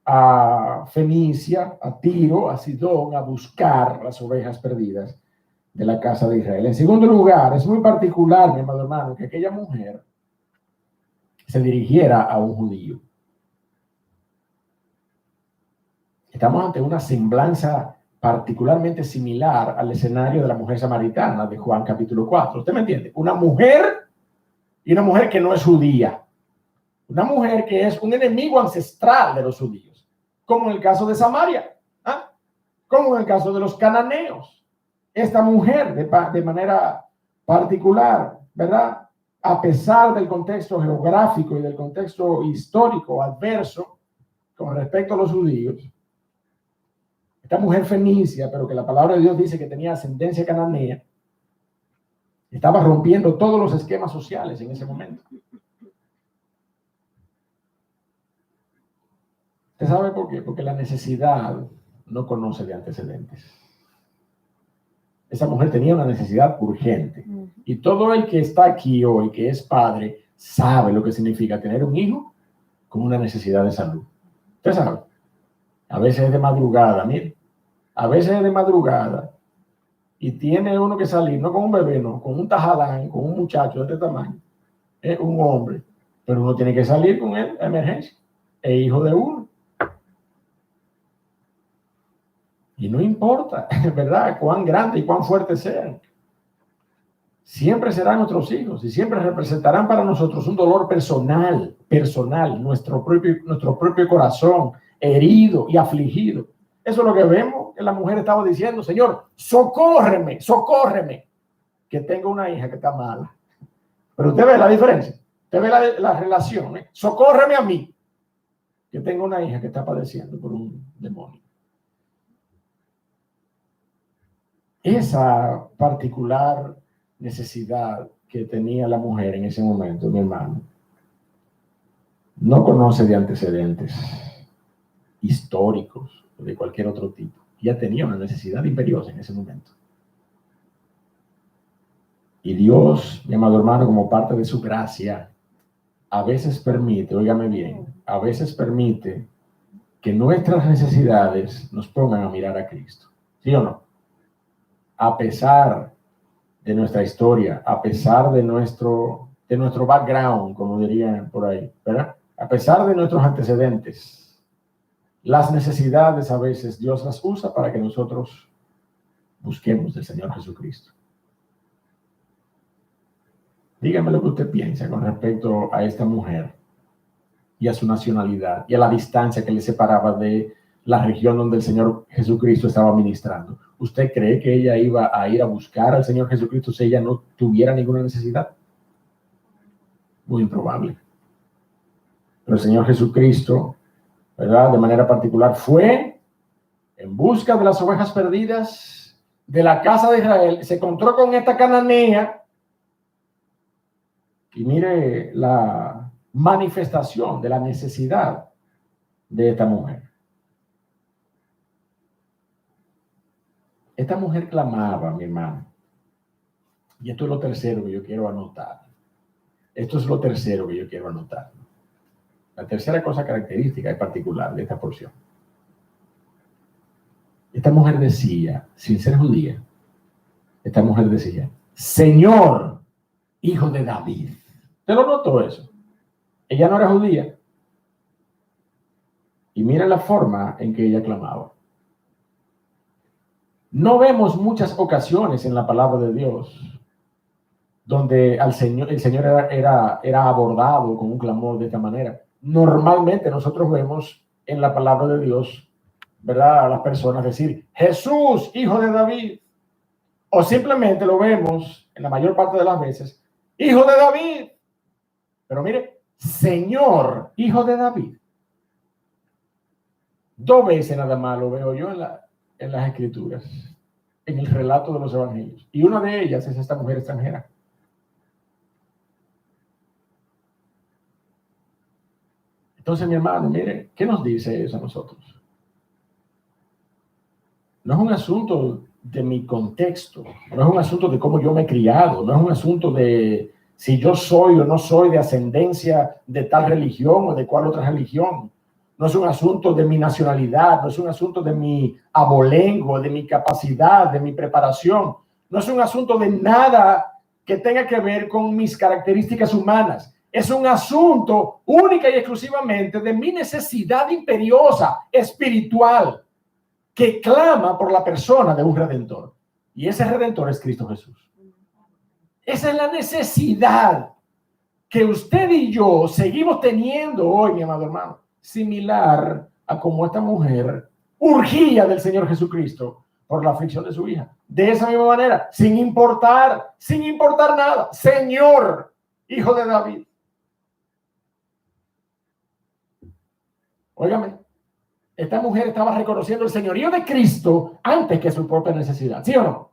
a Fenicia, a Tiro, a Sidón, a buscar las ovejas perdidas de la casa de Israel. En segundo lugar, es muy particular, mi amado hermano, que aquella mujer se dirigiera a un judío. Estamos ante una semblanza particularmente similar al escenario de la mujer samaritana de Juan capítulo 4. ¿Usted me entiende? Una mujer y una mujer que no es judía. Una mujer que es un enemigo ancestral de los judíos, como en el caso de Samaria, como en el caso de los cananeos. Esta mujer, de manera particular, ¿verdad? A pesar del contexto geográfico y del contexto histórico adverso con respecto a los judíos, esta mujer fenicia, pero que la palabra de Dios dice que tenía ascendencia cananea, estaba rompiendo todos los esquemas sociales en ese momento. ¿Usted sabe por qué? Porque la necesidad no conoce de antecedentes. Esa mujer tenía una necesidad urgente. Y todo el que está aquí hoy, que es padre, sabe lo que significa tener un hijo con una necesidad de salud. Usted sabe. A veces es de madrugada, mire. A veces es de madrugada. Y tiene uno que salir, no con un bebé, no, con un tajadán, con un muchacho de este tamaño. Es un hombre pero uno tiene que salir con él a emergencia. Es hijo de uno. Y no importa, ¿verdad?, cuán grande y cuán fuertes sean. Siempre serán nuestros hijos y siempre representarán para nosotros un dolor personal, nuestro propio corazón herido y afligido. Eso es lo que vemos que la mujer estaba diciendo: Señor, socórreme, que tengo una hija que está mala. Pero usted ve la diferencia, usted ve la relación, ¿eh? Socórreme a mí, que tengo una hija que está padeciendo por un demonio. Esa particular necesidad que tenía la mujer en ese momento, mi hermano, no conoce de antecedentes históricos o de cualquier otro tipo. Ya tenía una necesidad imperiosa en ese momento. Y Dios, mi amado hermano, como parte de su gracia, a veces permite, óigame bien, a veces permite que nuestras necesidades nos pongan a mirar a Cristo. ¿Sí o no? A pesar de nuestra historia, a pesar de nuestro background, como dirían por ahí, ¿verdad? A pesar de nuestros antecedentes, las necesidades a veces Dios las usa para que nosotros busquemos del Señor Jesucristo. Dígame lo que usted piensa con respecto a esta mujer y a su nacionalidad y a la distancia que le separaba de la región donde el Señor Jesucristo estaba ministrando. ¿Usted cree que ella iba a ir a buscar al Señor Jesucristo si ella no tuviera ninguna necesidad? Muy improbable. Pero el Señor Jesucristo, ¿verdad?, de manera particular, fue en busca de las ovejas perdidas de la casa de Israel. Se encontró con esta cananea y mire la manifestación de la necesidad de esta mujer. Esta mujer clamaba, mi hermano, y esto es lo tercero que yo quiero anotar. La tercera cosa característica y particular de esta porción. Esta mujer decía, sin ser judía, Señor, hijo de David. ¿Te lo notó eso? Ella no era judía. Y mira la forma en que ella clamaba. No vemos muchas ocasiones en la palabra de Dios donde el Señor era abordado con un clamor de esta manera. Normalmente nosotros vemos en la palabra de Dios, ¿verdad?, a las personas decir, Jesús, hijo de David. O simplemente lo vemos, en la mayor parte de las veces, hijo de David. Pero mire, Señor, hijo de David. 2 veces nada más lo veo yo en las Escrituras, en el relato de los evangelios. Y una de ellas es esta mujer extranjera. Entonces, mi hermano, mire, ¿qué nos dice eso a nosotros? No es un asunto de mi contexto, no es un asunto de cómo yo me he criado, no es un asunto de si yo soy o no soy de ascendencia de tal religión o de cual otra religión. No es un asunto de mi nacionalidad, no es un asunto de mi abolengo, de mi capacidad, de mi preparación. No es un asunto de nada que tenga que ver con mis características humanas. Es un asunto única y exclusivamente de mi necesidad imperiosa, espiritual, que clama por la persona de un Redentor. Y ese Redentor es Cristo Jesús. Esa es la necesidad que usted y yo seguimos teniendo hoy, mi amado hermano, similar a como esta mujer urgía del Señor Jesucristo por la aflicción de su hija. De esa misma manera, sin importar nada, Señor, hijo de David. Óigame, esta mujer estaba reconociendo el señorío de Cristo antes que su propia necesidad, ¿sí o no?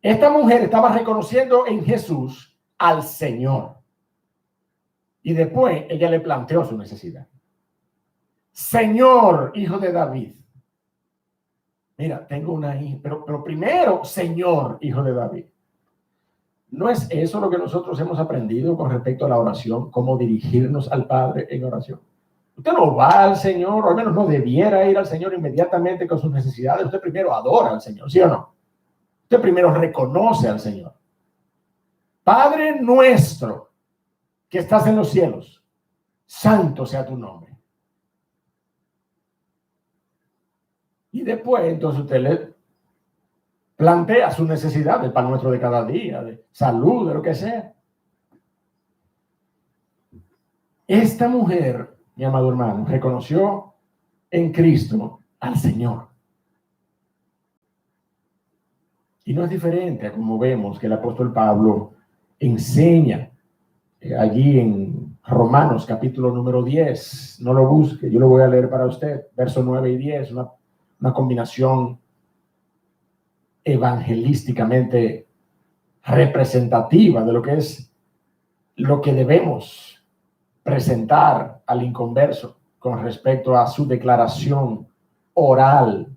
Esta mujer estaba reconociendo en Jesús al Señor. Y después ella le planteó su necesidad. Señor, hijo de David. Mira, tengo una hija, pero primero, Señor, hijo de David. ¿No es eso lo que nosotros hemos aprendido con respecto a la oración? ¿Cómo dirigirnos al Padre en oración? Usted no va al Señor, o al menos no debiera ir al Señor inmediatamente con sus necesidades. Usted primero adora al Señor, ¿sí o no? Usted primero reconoce al Señor. Padre nuestro. que estás en los cielos, santo sea tu nombre. Y después, entonces usted le plantea sus necesidades para nuestro de cada día, de salud, de lo que sea. Esta mujer, mi amado hermano, reconoció en Cristo al Señor. Y no es diferente a como vemos que el apóstol Pablo enseña allí en Romanos capítulo número 10. No lo busque, yo lo voy a leer para usted. Versos 9 y 10, una combinación evangelísticamente representativa de lo que es lo que debemos presentar al inconverso con respecto a su declaración oral.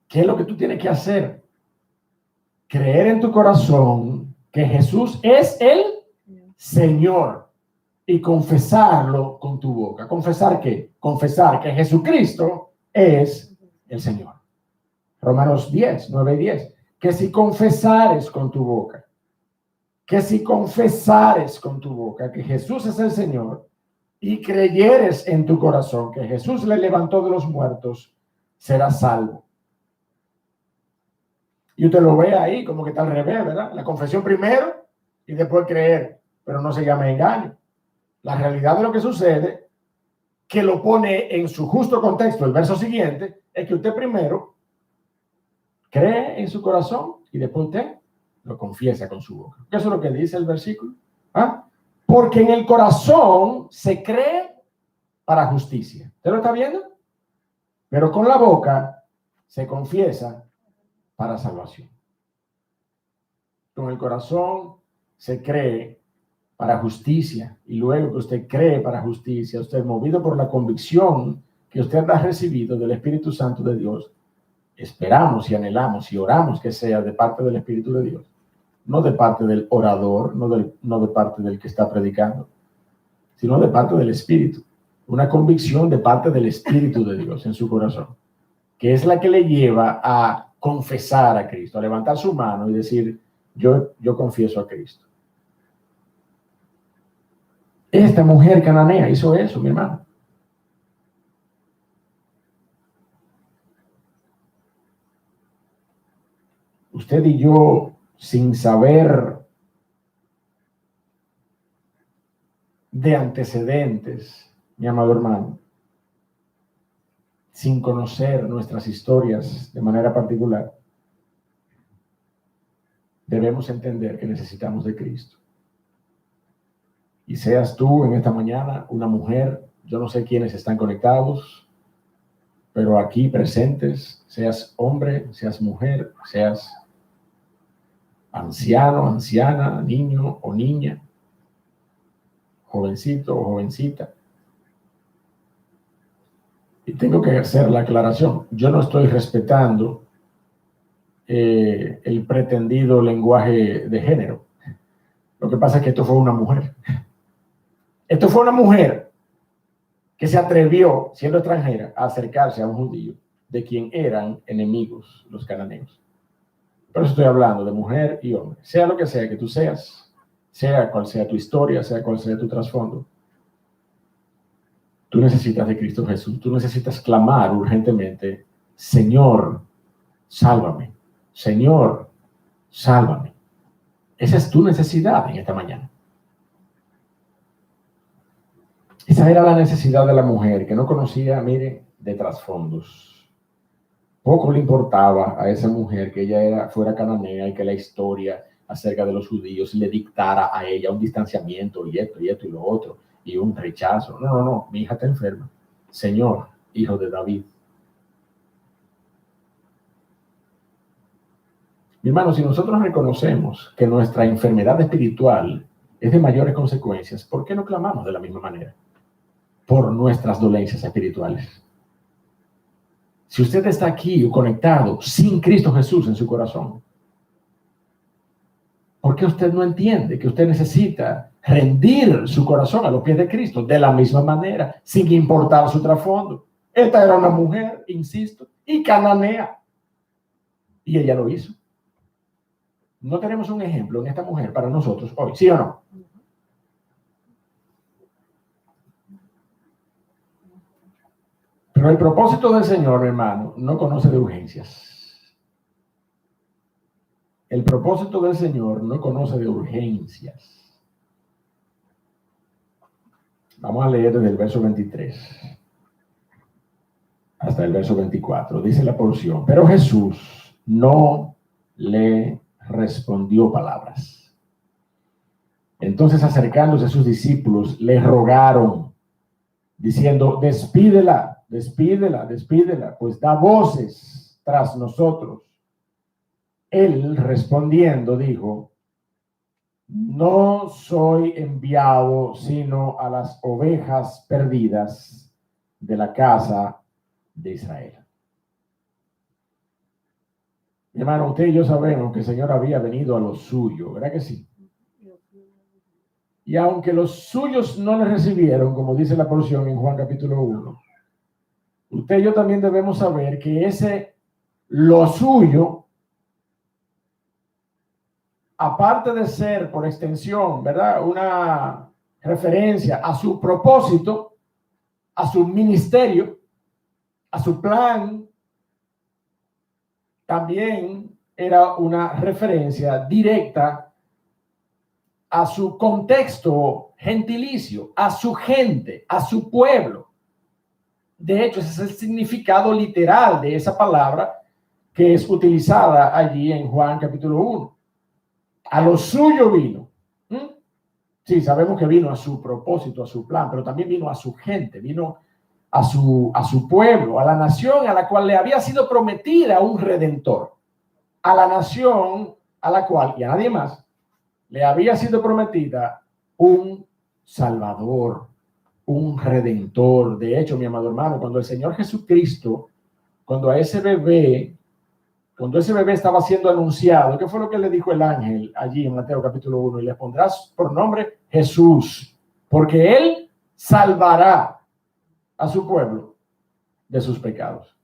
¿Qué es lo que tú tienes que hacer? Creer en tu corazón que Jesús es el Señor y confesarlo con tu boca. ¿Confesar qué? Confesar que Jesucristo es el Señor. Romanos 10, 9 y 10. Que si confesares con tu boca, que Jesús es el Señor y creyeres en tu corazón que Jesús le levantó de los muertos, serás salvo. Y usted lo ve ahí como que está al revés, ¿verdad? La confesión primero y después creer, pero no se llama engaño. La realidad de lo que sucede, que lo pone en su justo contexto, el verso siguiente, es que usted primero cree en su corazón y después usted lo confiesa con su boca. Eso es lo que dice el versículo. ¿Ah? Porque en el corazón se cree para justicia. ¿Usted lo está viendo? Pero con la boca se confiesa para salvación. Con el corazón se cree para justicia y luego que usted cree para justicia, usted movido por la convicción que usted ha recibido del Espíritu Santo de Dios, esperamos y anhelamos y oramos que sea de parte del Espíritu de Dios, no de parte del orador, no de parte del que está predicando, sino de parte del Espíritu. Una convicción de parte del Espíritu de Dios en su corazón, que es la que le lleva a confesar a Cristo, a levantar su mano y decir, yo confieso a Cristo. Esta mujer cananea hizo eso, mi hermano. Usted y yo, sin saber de antecedentes, mi amado hermano, sin conocer nuestras historias de manera particular, debemos entender que necesitamos de Cristo. Y seas tú en esta mañana una mujer, yo no sé quiénes están conectados, pero aquí presentes, seas hombre, seas mujer, seas anciano, anciana, niño o niña, jovencito o jovencita. Y tengo que hacer la aclaración, yo no estoy respetando el pretendido lenguaje de género. Lo que pasa es que esto fue una mujer. Esto fue una mujer que se atrevió, siendo extranjera, a acercarse a un judío de quien eran enemigos los cananeos. Por eso estoy hablando de mujer y hombre. Sea lo que sea que tú seas, sea cual sea tu historia, sea cual sea tu trasfondo, tú necesitas de Cristo Jesús. Tú necesitas clamar urgentemente, Señor, sálvame. Señor, sálvame. Esa es tu necesidad en esta mañana. Esa era la necesidad de la mujer que no conocía, mire, de trasfondos. Poco le importaba a esa mujer que ella fuera cananea y que la historia acerca de los judíos le dictara a ella un distanciamiento y esto y lo otro y un rechazo. No, mi hija está enferma. Señor, hijo de David. Mi hermano, si nosotros reconocemos que nuestra enfermedad espiritual es de mayores consecuencias, ¿por qué no clamamos de la misma manera? Por nuestras dolencias espirituales. Si usted está aquí o conectado sin Cristo Jesús en su corazón, ¿por qué usted no entiende que usted necesita rendir su corazón a los pies de Cristo de la misma manera, sin importar su trasfondo? Esta era una mujer, insisto, y cananea. Y ella lo hizo. no tenemos un ejemplo en esta mujer para nosotros hoy, ¿sí o no? Pero el propósito del Señor, hermano, no conoce de urgencias. El propósito del Señor no conoce de urgencias. Vamos a leer desde el verso 23 hasta el verso 24. Dice la porción: pero Jesús no le respondió palabras. Entonces, acercándose a sus discípulos, le rogaron, diciendo: despídela, despídela, despídela, pues da voces tras nosotros. Él, respondiendo, dijo: no soy enviado sino a las ovejas perdidas de la casa de Israel. Mi hermano, usted y yo sabemos que el Señor había venido a los suyos, ¿verdad que sí? Y aunque los suyos no le recibieron, como dice la porción en Juan capítulo 1, usted y yo también debemos saber que lo suyo, aparte de ser por extensión, ¿verdad?, una referencia a su propósito, a su ministerio, a su plan, también era una referencia directa a su contexto gentilicio, a su gente, a su pueblo. De hecho, ese es el significado literal de esa palabra que es utilizada allí en Juan capítulo 1. A lo suyo vino. Sí, sabemos que vino a su propósito, a su plan, pero también vino a su gente, vino a su pueblo, a la nación a la cual le había sido prometida un redentor, a la nación a la cual, y a nadie más, le había sido prometida un salvador, un redentor. De hecho, mi amado hermano, cuando el Señor Jesucristo, cuando ese bebé estaba siendo anunciado, ¿qué fue lo que le dijo el ángel allí en Mateo capítulo 1? Y le pondrás por nombre Jesús, porque él salvará a su pueblo de sus pecados.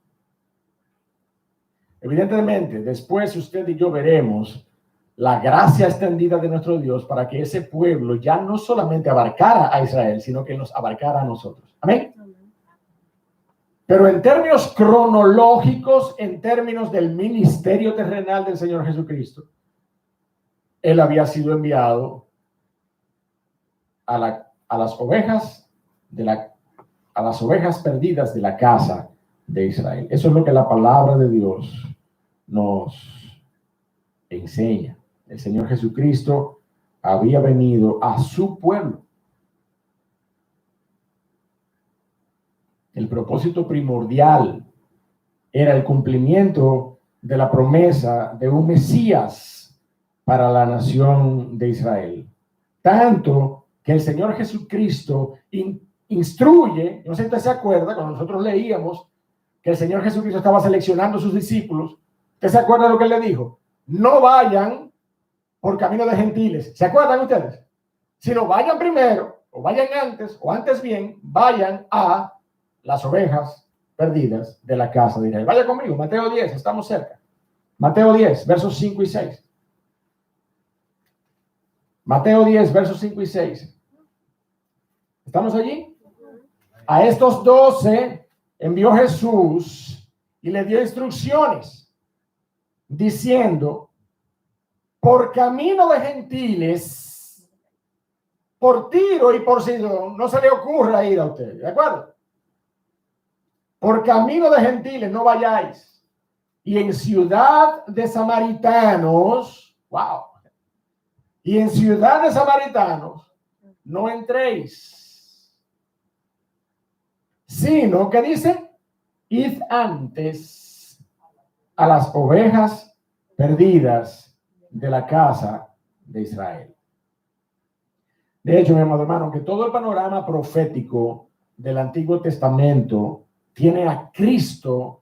Evidentemente, después usted y yo veremos la gracia extendida de nuestro Dios para que ese pueblo ya no solamente abarcara a Israel, sino que nos abarcara a nosotros. Amén. Pero en términos cronológicos, en términos del ministerio terrenal del Señor Jesucristo, Él había sido enviado a las ovejas a las ovejas perdidas de la casa de Israel. Eso es lo que la palabra de Dios nos enseña. El Señor Jesucristo había venido a su pueblo. El propósito primordial era el cumplimiento de la promesa de un Mesías para la nación de Israel. Tanto que el Señor Jesucristo instruye, no sé si usted se acuerda, cuando nosotros leíamos que el Señor Jesucristo estaba seleccionando a sus discípulos, ¿usted se acuerda de lo que él le dijo? No vayan por camino de gentiles. ¿Se acuerdan ustedes? Sino vayan primero, o vayan antes, o antes bien, vayan a las ovejas perdidas de la casa de Israel. Vaya conmigo, Mateo 10, estamos cerca. Mateo 10, versos 5 y 6. Mateo 10, versos 5 y 6. ¿Estamos allí? A estos 12 envió Jesús y le dio instrucciones, diciendo: por camino de gentiles, por Tiro y por Sidón, no se le ocurra ir a ustedes, ¿de acuerdo? Por camino de gentiles no vayáis. Y en ciudad de samaritanos, wow, y en ciudad de samaritanos no entréis, sino que dice: id antes a las ovejas perdidas de la casa de Israel. De hecho, mi amado hermano, que todo el panorama profético del Antiguo Testamento tiene a Cristo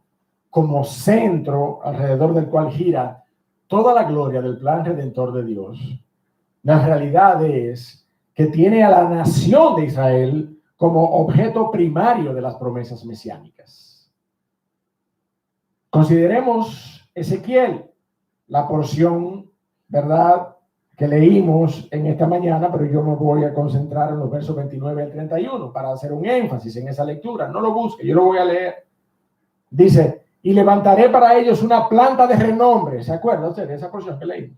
como centro alrededor del cual gira toda la gloria del plan redentor de Dios. La realidad es que tiene a la nación de Israel como objeto primario de las promesas mesiánicas. Consideremos Ezequiel, la porción ¿verdad?, que leímos en esta mañana, pero yo me voy a concentrar en los versos 29 al 31 para hacer un énfasis en esa lectura. No lo busque, yo lo voy a leer. Dice, y levantaré para ellos una planta de renombre. ¿Se acuerda usted de esa porción que leímos?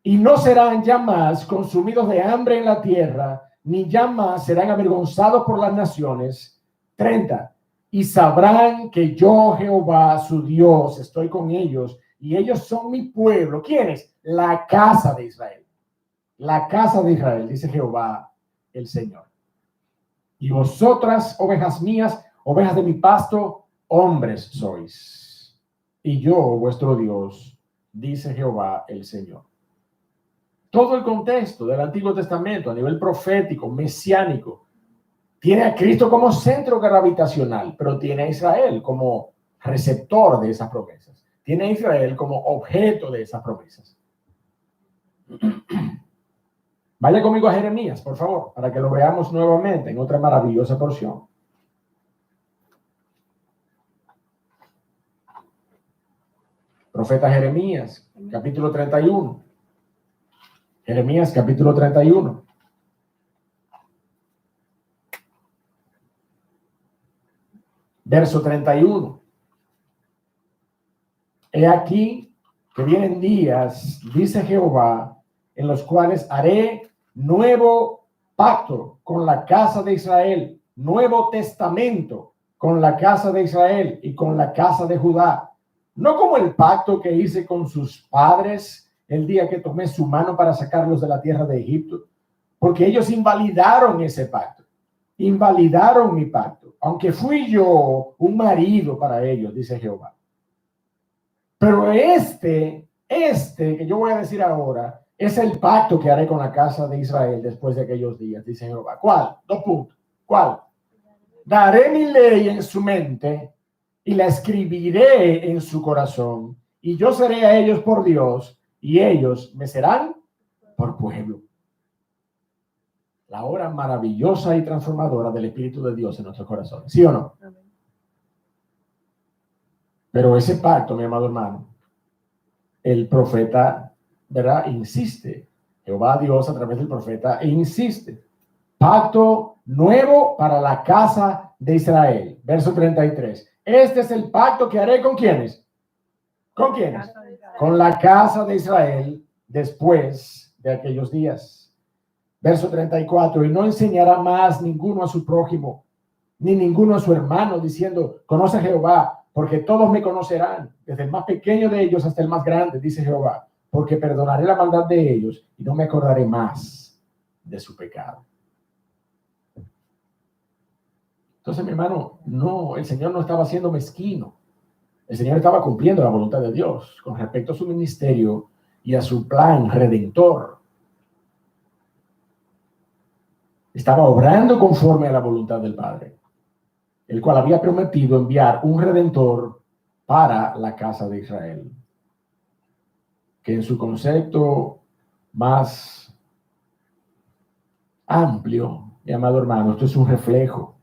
Y no serán ya más consumidos de hambre en la tierra, ni ya más serán avergonzados por las naciones. 30. Y sabrán que yo, Jehová, su Dios, estoy con ellos, y ellos son mi pueblo. ¿Quiénes? La casa de Israel. La casa de Israel, dice Jehová, el Señor. Y vosotras, ovejas mías, ovejas de mi pasto, hombres sois. Y yo, vuestro Dios, dice Jehová, el Señor. Todo el contexto del Antiguo Testamento a nivel profético, mesiánico, tiene a Cristo como centro gravitacional, pero tiene a Israel como receptor de esas promesas. Tiene a Israel como objeto de esas promesas. Vaya conmigo a Jeremías, por favor, para que lo veamos nuevamente en otra maravillosa porción. Profeta Jeremías, capítulo 31. Jeremías, capítulo 31. Verso 31. He aquí que vienen días, dice Jehová, en los cuales haré nuevo pacto con la casa de Israel, nuevo testamento con la casa de Israel y con la casa de Judá. No como el pacto que hice con sus padres el día que tomé su mano para sacarlos de la tierra de Egipto, porque ellos invalidaron ese pacto, invalidaron mi pacto, aunque fui yo un marido para ellos, dice Jehová. Pero este que yo voy a decir ahora, es el pacto que haré con la casa de Israel después de aquellos días, dice Jehová. ¿Cuál? 2 puntos. ¿Cuál? Daré mi ley en su mente y la escribiré en su corazón, y yo seré a ellos por Dios, y ellos me serán por pueblo. La obra maravillosa y transformadora del Espíritu de Dios en nuestros corazones. ¿Sí o no? Amén. Pero ese pacto, mi amado hermano, el profeta, ¿verdad?, insiste. Jehová Dios a través del profeta insiste. Pacto nuevo para la casa de Israel. Verso 33. Este es el pacto que haré con ¿quiénes? ¿Con quiénes? Con la casa de Israel después de aquellos días. Verso 34. Y no enseñará más ninguno a su prójimo, ni ninguno a su hermano, diciendo, conoce a Jehová, porque todos me conocerán, desde el más pequeño de ellos hasta el más grande, dice Jehová, porque perdonaré la maldad de ellos y no me acordaré más de su pecado. Entonces, mi hermano, no, el Señor no estaba siendo mezquino. El Señor estaba cumpliendo la voluntad de Dios con respecto a su ministerio y a su plan redentor. Estaba obrando conforme a la voluntad del Padre, el cual había prometido enviar un redentor para la casa de Israel, que en su concepto más amplio, mi amado hermano, esto es un reflejo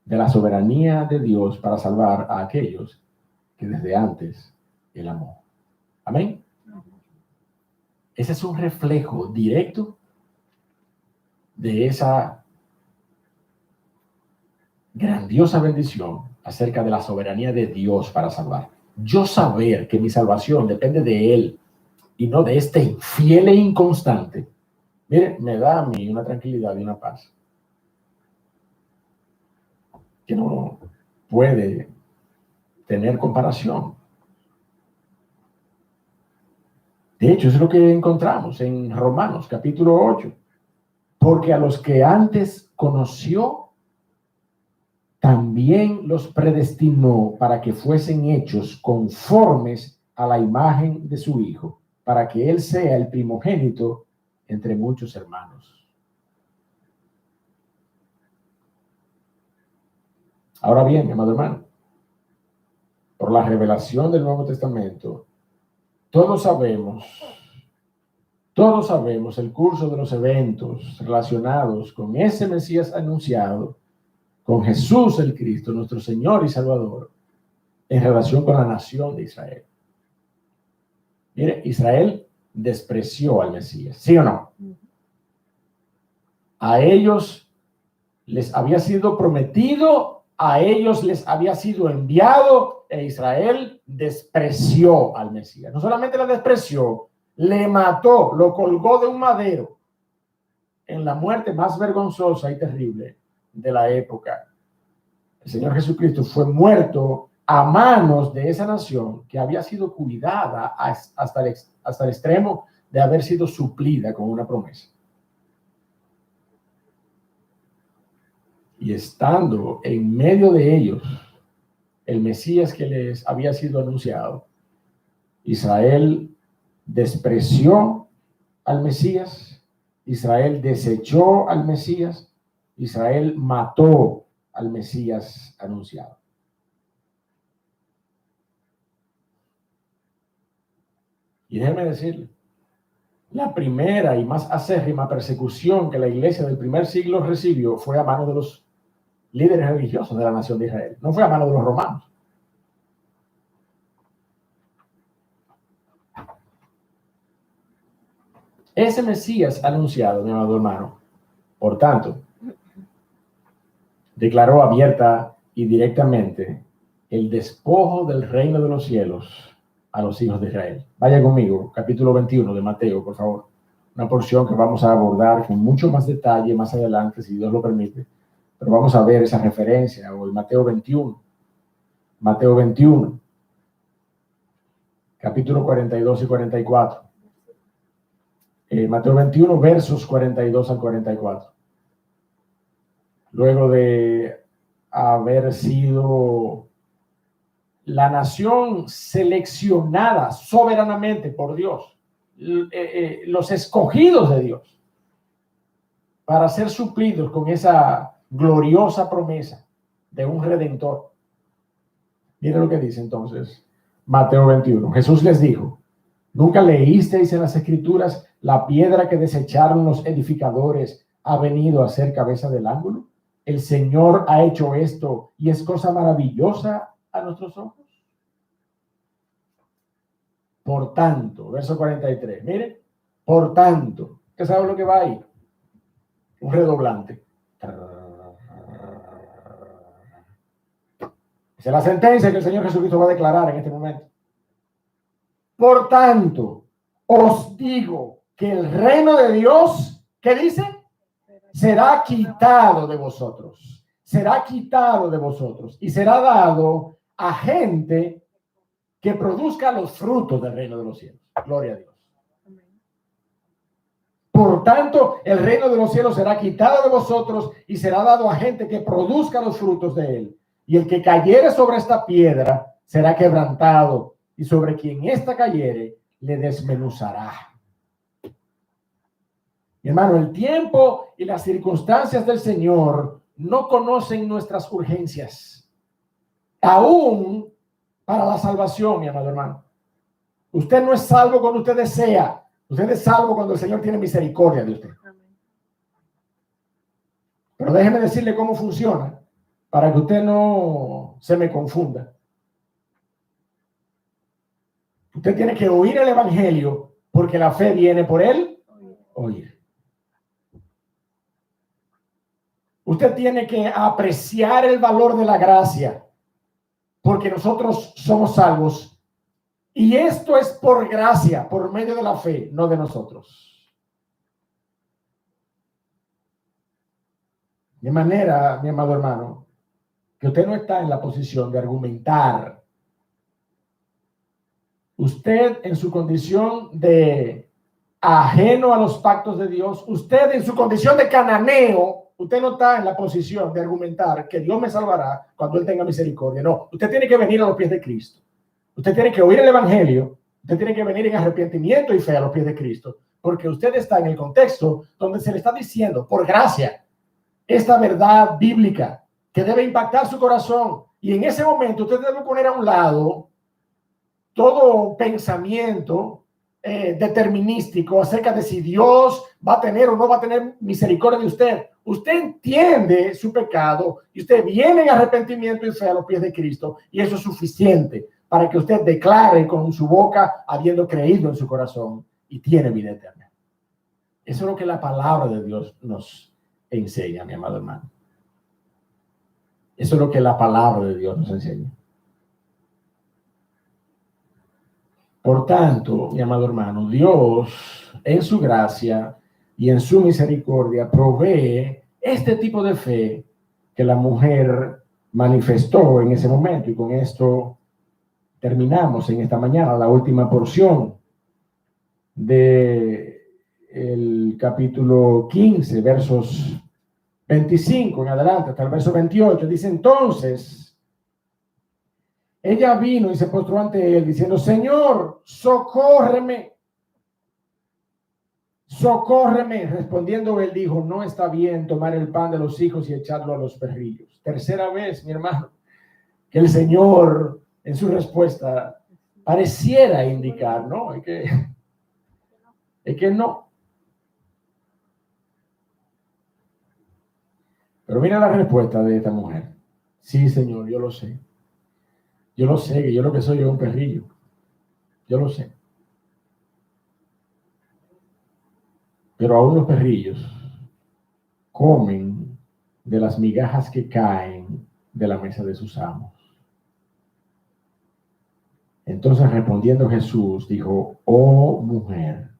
de la soberanía de Dios para salvar a aquellos que desde antes Él amó. Amén. Ese es un reflejo directo de esa grandiosa bendición acerca de la soberanía de Dios para salvar. Yo saber que mi salvación depende de Él y no de este infiel e inconstante, mire, me da a mí una tranquilidad y una paz que no puede tener comparación. De hecho, es lo que encontramos en Romanos capítulo 8. Porque a los que antes conoció, también los predestinó para que fuesen hechos conformes a la imagen de su Hijo, para que Él sea el primogénito entre muchos hermanos. Ahora bien, mi amado hermano, por la revelación del Nuevo Testamento, todos sabemos el curso de los eventos relacionados con ese Mesías anunciado, con Jesús el Cristo, nuestro Señor y Salvador, en relación con la nación de Israel. Mire, Israel despreció al Mesías. ¿Sí o no? A ellos les había sido prometido, a ellos les había sido enviado, e Israel despreció al Mesías. No solamente le despreció, le mató, lo colgó de un madero en la muerte más vergonzosa y terrible de la época. El Señor Jesucristo fue muerto a manos de esa nación que había sido cuidada hasta el extremo de haber sido suplida con una promesa. Y estando en medio de ellos el Mesías que les había sido anunciado, Israel despreció al Mesías, Israel desechó al Mesías, Israel mató al Mesías anunciado. Y déjeme decirle, la primera y más acérrima persecución que la iglesia del primer siglo recibió fue a manos de los líderes religiosos de la nación de Israel, no fue a manos de los romanos. Ese Mesías anunciado, mi amado hermano, por tanto, declaró abierta y directamente el despojo del reino de los cielos a los hijos de Israel. Vaya conmigo, capítulo 21 de Mateo, por favor. Una porción que vamos a abordar con mucho más detalle más adelante, si Dios lo permite. Pero vamos a ver esa referencia, o el Mateo 21. Mateo 21, capítulo 42 y 44. Mateo 21, versos 42 al 44. Luego de haber sido la nación seleccionada soberanamente por Dios, los escogidos de Dios, para ser suplidos con esa gloriosa promesa de un redentor. Mira lo que dice entonces Mateo 21. Jesús les dijo: ¿nunca leísteis en las Escrituras: la piedra que desecharon los edificadores ha venido a ser cabeza del ángulo? El Señor ha hecho esto y es cosa maravillosa a nuestros ojos. Por tanto, verso 43, mire, por tanto, ¿qué sabe lo que va ahí? Un redoblante. Esa es la sentencia que el Señor Jesucristo va a declarar en este momento. Por tanto, os digo que el reino de Dios, ¿qué dice? Será quitado de vosotros. Será quitado de vosotros y será dado a gente que produzca los frutos del reino de los cielos. Gloria a Dios. Por tanto, el reino de los cielos será quitado de vosotros y será dado a gente que produzca los frutos de él. Y el que cayere sobre esta piedra será quebrantado, y sobre quien esta cayere le desmenuzará. Mi hermano, el tiempo y las circunstancias del Señor no conocen nuestras urgencias. Aún para la salvación, mi amado hermano. Usted no es salvo cuando usted desea. Usted es salvo cuando el Señor tiene misericordia de usted. Pero déjeme decirle cómo funciona para que usted no se me confunda. Usted tiene que oír el evangelio porque la fe viene por él oír. Usted tiene que apreciar el valor de la gracia porque nosotros somos salvos. Y esto es por gracia, por medio de la fe, no de nosotros. De manera, mi amado hermano, que usted no está en la posición de argumentar. Usted en su condición de ajeno a los pactos de Dios, usted en su condición de cananeo, usted no está en la posición de argumentar que Dios me salvará cuando Él tenga misericordia. No, usted tiene que venir a los pies de Cristo. Usted tiene que oír el evangelio. Usted tiene que venir en arrepentimiento y fe a los pies de Cristo, porque usted está en el contexto donde se le está diciendo, por gracia, esta verdad bíblica que debe impactar su corazón. Y en ese momento usted debe poner a un lado todo pensamiento determinístico acerca de si Dios va a tener o no va a tener misericordia de usted. Usted entiende su pecado y usted viene en arrepentimiento y fe a los pies de Cristo, y eso es suficiente para que usted declare con su boca habiendo creído en su corazón y tiene vida eterna. Eso es lo que la palabra de Dios nos enseña, mi amado hermano. Eso es lo que la palabra de Dios nos enseña. Por tanto, mi amado hermano, Dios en su gracia y en su misericordia provee este tipo de fe que la mujer manifestó en ese momento. Y con esto terminamos en esta mañana la última porción de el capítulo 15, versos 25 en adelante hasta el verso 28. Dice: entonces ella vino y se postró ante él diciendo: Señor, socórreme. Socórreme. Respondiendo él dijo: no está bien tomar el pan de los hijos y echarlo a los perrillos. Tercera vez, mi hermano, que el Señor en su respuesta pareciera indicar, ¿no? Es que no. Pero mira la respuesta de esta mujer. Sí, Señor, yo lo sé. Yo lo sé, que yo lo que soy es un perrillo. Yo lo sé. Pero aún los perrillos comen de las migajas que caen de la mesa de sus amos. Entonces respondiendo Jesús dijo: oh mujer,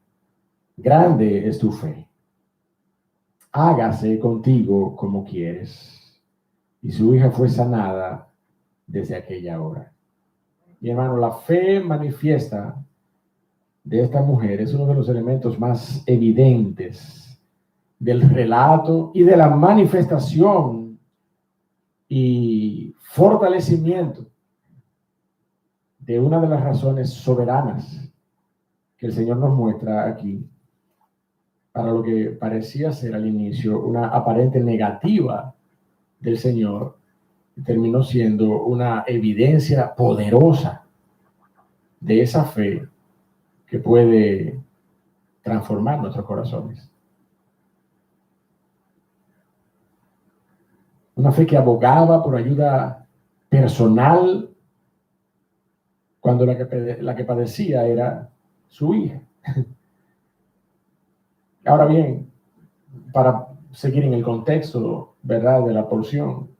grande es tu fe. Hágase contigo como quieres. Y su hija fue sanada desde aquella hora. Mi hermano, la fe manifiesta de esta mujer es uno de los elementos más evidentes del relato y de la manifestación y fortalecimiento de una de las razones soberanas que el Señor nos muestra aquí para lo que parecía ser al inicio una aparente negativa del Señor, terminó siendo una evidencia poderosa de esa fe que puede transformar nuestros corazones. Una fe que abogaba por ayuda personal cuando la que padecía era su hija. Ahora bien, para seguir en el contexto, ¿verdad?, de la porción,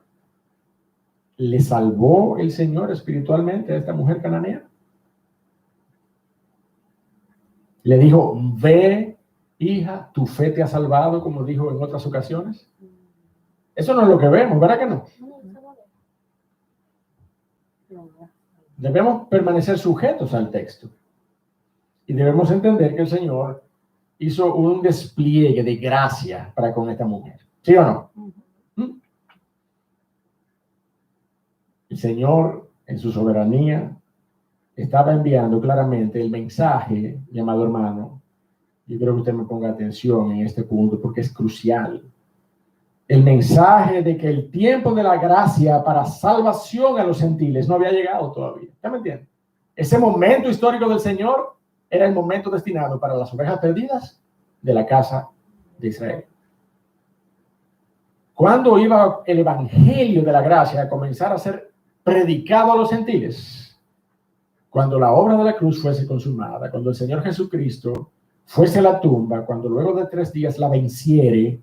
¿le salvó el Señor espiritualmente a esta mujer cananea? Le dijo: ve, hija, tu fe te ha salvado, como dijo en otras ocasiones. Eso no es lo que vemos, ¿verdad que no? Debemos permanecer sujetos al texto. Y debemos entender que el Señor hizo un despliegue de gracia para con esta mujer. ¿Sí o no? El Señor, en su soberanía, estaba enviando claramente el mensaje, mi amado hermano. Yo creo que usted me ponga atención en este punto porque es crucial. El mensaje de que el tiempo de la gracia para salvación a los gentiles no había llegado todavía. ¿Ya me entienden? Ese momento histórico del Señor era el momento destinado para las ovejas perdidas de la casa de Israel. ¿Cuándo iba el evangelio de la gracia a comenzar a ser predicado a los gentiles? Cuando la obra de la cruz fuese consumada, cuando el Señor Jesucristo fuese a la tumba, cuando luego de 3 días la venciere,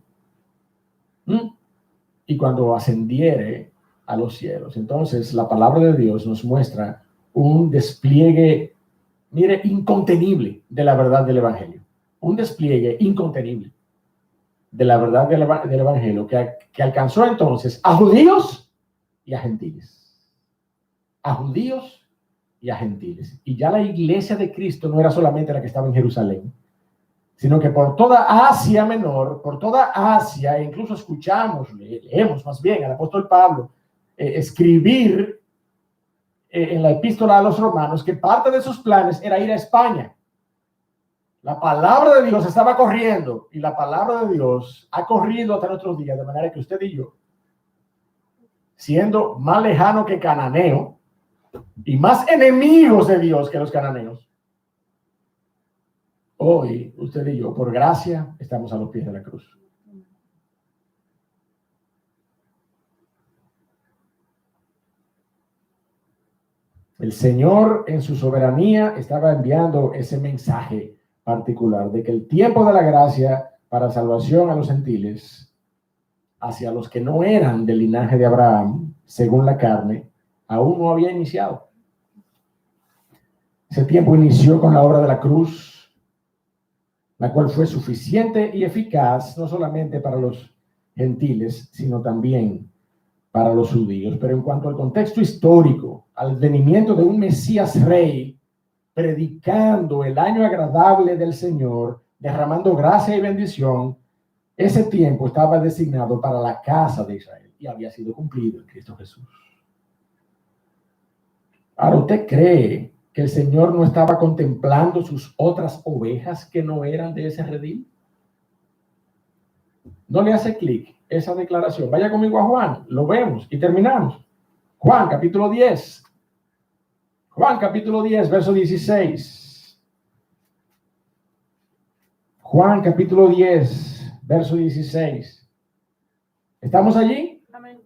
y cuando ascendiere a los cielos. Entonces la palabra de Dios nos muestra un despliegue, mire, incontenible de la verdad del evangelio. Un despliegue incontenible de la verdad del evangelio que alcanzó entonces a judíos y a gentiles. A judíos y a gentiles. Y ya la iglesia de Cristo no era solamente la que estaba en Jerusalén, sino que por toda Asia Menor, por toda Asia, e incluso leemos más bien al apóstol Pablo escribir en la epístola a los romanos que parte de sus planes era ir a España. La palabra de Dios estaba corriendo y la palabra de Dios ha corrido hasta nuestros días, de manera que usted y yo, siendo más lejano que cananeo y más enemigos de Dios que los cananeos, hoy, usted y yo, por gracia, estamos a los pies de la cruz. El Señor, en su soberanía, estaba enviando ese mensaje particular de que el tiempo de la gracia para salvación a los gentiles, hacia los que no eran del linaje de Abraham, según la carne, aún no había iniciado. Ese tiempo inició con la obra de la cruz, la cual fue suficiente y eficaz no solamente para los gentiles, sino también para los judíos. Pero en cuanto al contexto histórico, al venimiento de un Mesías rey, predicando el año agradable del Señor, derramando gracia y bendición, ese tiempo estaba designado para la casa de Israel y había sido cumplido en Cristo Jesús. Ahora, ¿usted cree que el Señor no estaba contemplando sus otras ovejas que no eran de ese redil? No le hace clic esa declaración. Vaya conmigo a Juan, lo vemos y terminamos. Juan capítulo 10. Juan capítulo 10, verso 16. Juan capítulo 10, verso 16. ¿Estamos allí? Amén.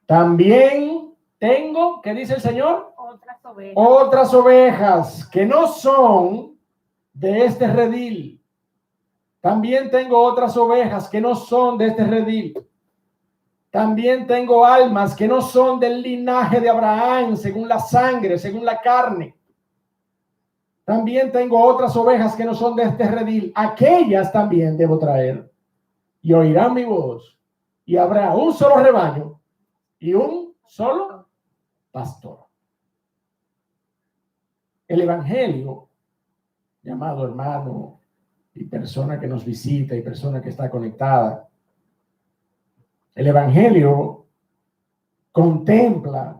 También tengo, ¿qué dice el Señor? Otras Otras ovejas que no son de este redil. También tengo otras ovejas que no son de este redil. También tengo almas que no son del linaje de Abraham, según la sangre, según la carne. También tengo otras ovejas que no son de este redil. Aquellas también debo traer. Y oirán mi voz. Y habrá un solo rebaño y un solo pastor. El evangelio, llamado hermano y persona que nos visita y persona que está conectada, el evangelio contempla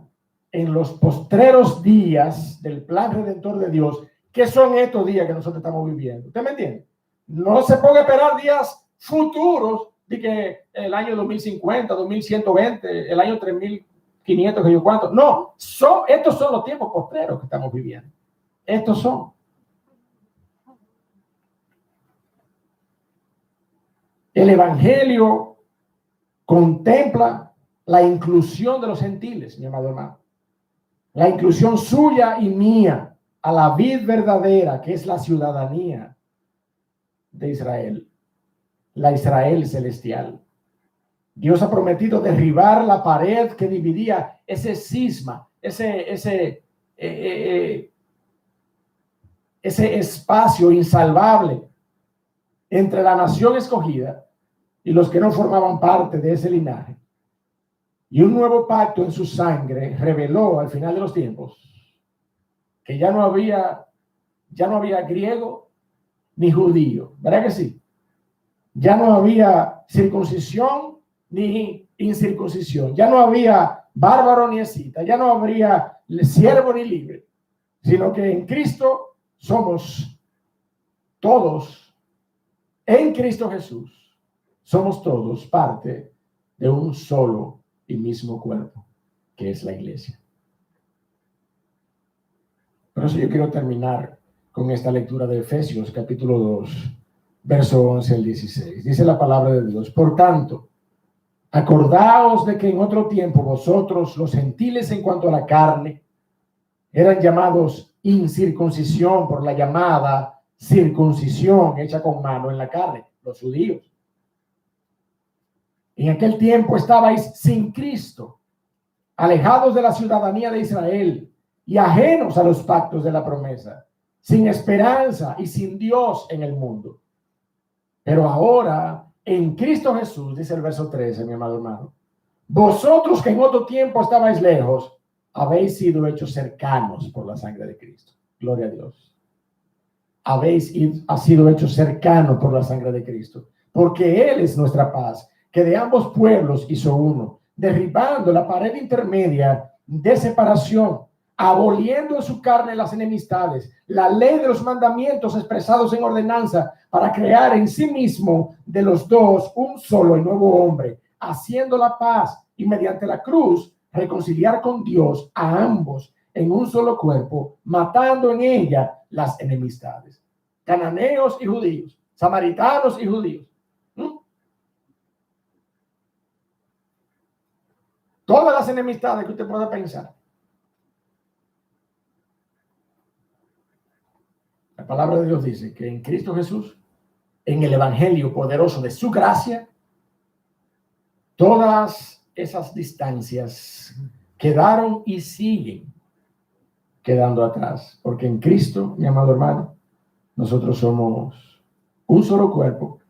en los postreros días del plan redentor de Dios, que son estos días que nosotros estamos viviendo. ¿Usted me entiende? No se puede esperar días futuros de que el año 2050, 2120, el año 3500, que yo cuánto. No, estos son los tiempos postreros que estamos viviendo. Estos son. El evangelio contempla la inclusión de los gentiles, mi amado hermano. La inclusión suya y mía a la vid verdadera, que es la ciudadanía de Israel, la Israel celestial. Dios ha prometido derribar la pared que dividía ese cisma, ese espacio insalvable entre la nación escogida y los que no formaban parte de ese linaje. Y un nuevo pacto en su sangre reveló al final de los tiempos que ya no había griego ni judío, ¿verdad que sí? Ya no había circuncisión ni incircuncisión, ya no había bárbaro ni escita, ya no habría siervo ni libre, sino que en Cristo somos todos, en Cristo Jesús, somos todos parte de un solo y mismo cuerpo, que es la iglesia. Por eso yo quiero terminar con esta lectura de Efesios capítulo 2, verso 11 al 16. Dice la palabra de Dios: por tanto, acordaos de que en otro tiempo vosotros, los gentiles en cuanto a la carne, eran llamados incircuncisión por la llamada circuncisión hecha con mano en la carne, los judíos. En aquel tiempo estabais sin Cristo, alejados de la ciudadanía de Israel y ajenos a los pactos de la promesa, sin esperanza y sin Dios en el mundo. Pero ahora, en Cristo Jesús, dice el verso 13, mi amado hermano, vosotros que en otro tiempo estabais lejos, habéis sido hechos cercanos por la sangre de Cristo. Gloria a Dios. Habéis sido hechos cercanos por la sangre de Cristo, porque Él es nuestra paz, que de ambos pueblos hizo uno, derribando la pared intermedia de separación, aboliendo en su carne las enemistades, la ley de los mandamientos expresados en ordenanza, para crear en sí mismo de los dos un solo y nuevo hombre, haciendo la paz y mediante la cruz reconciliar con Dios a ambos en un solo cuerpo, matando en ella las enemistades. Cananeos y judíos, samaritanos y judíos. Todas las enemistades que usted pueda pensar. La palabra de Dios dice que en Cristo Jesús, en el evangelio poderoso de su gracia, todas esas distancias quedaron y siguen quedando atrás, porque en Cristo, mi amado hermano, nosotros somos un solo cuerpo,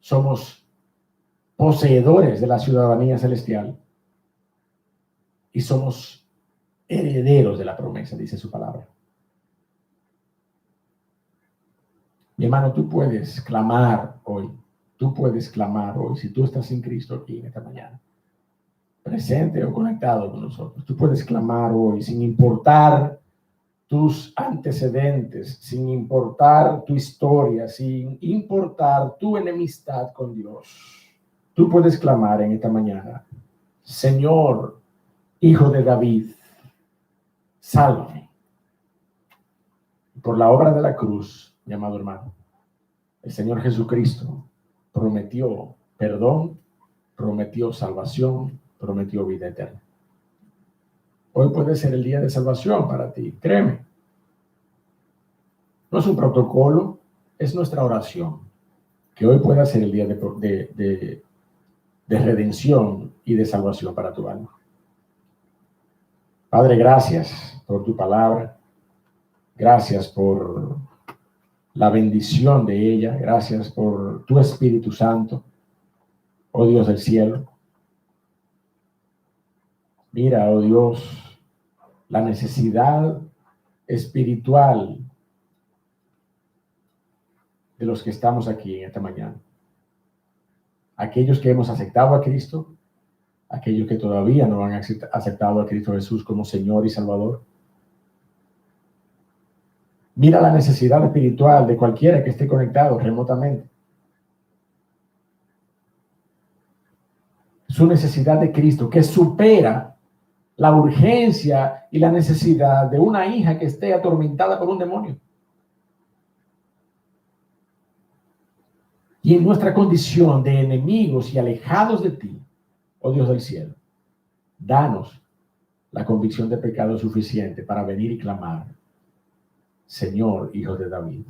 somos poseedores de la ciudadanía celestial y somos herederos de la promesa, dice su palabra. Mi hermano, tú puedes clamar hoy, si tú estás en Cristo aquí en esta mañana, presente o conectado con nosotros, tú puedes clamar hoy sin importar tus antecedentes, sin importar tu historia, sin importar tu enemistad con Dios. Tú puedes clamar en esta mañana: Señor, Hijo de David, sálvame. Por la obra de la cruz, mi amado hermano, el Señor Jesucristo prometió perdón, prometió salvación, prometió vida eterna. Hoy puede ser el día de salvación para ti, créeme. No es un protocolo, es nuestra oración. Que hoy pueda ser el día de redención y de salvación para tu alma. Padre, gracias por tu palabra. Gracias por la bendición de ella. Gracias por tu Espíritu Santo, oh Dios del cielo. Mira, oh Dios, la necesidad espiritual de los que estamos aquí en esta mañana. Aquellos que hemos aceptado a Cristo, aquellos que todavía no han aceptado a Cristo Jesús como Señor y Salvador. Mira la necesidad espiritual de cualquiera que esté conectado remotamente. Su necesidad de Cristo, que supera la urgencia y la necesidad de una hija que esté atormentada por un demonio. Y en nuestra condición de enemigos y alejados de ti, oh Dios del cielo, danos la convicción de pecado suficiente para venir y clamar: Señor, Hijo de David,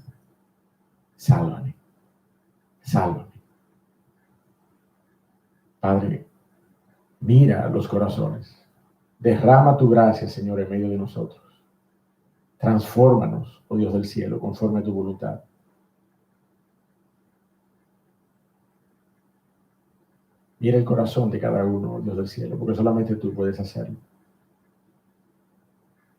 sálvame, sálvame. Padre, mira los corazones. Derrama tu gracia, Señor, en medio de nosotros. Transfórmanos, oh Dios del cielo, conforme a tu voluntad. Mira el corazón de cada uno, oh Dios del cielo, porque solamente tú puedes hacerlo.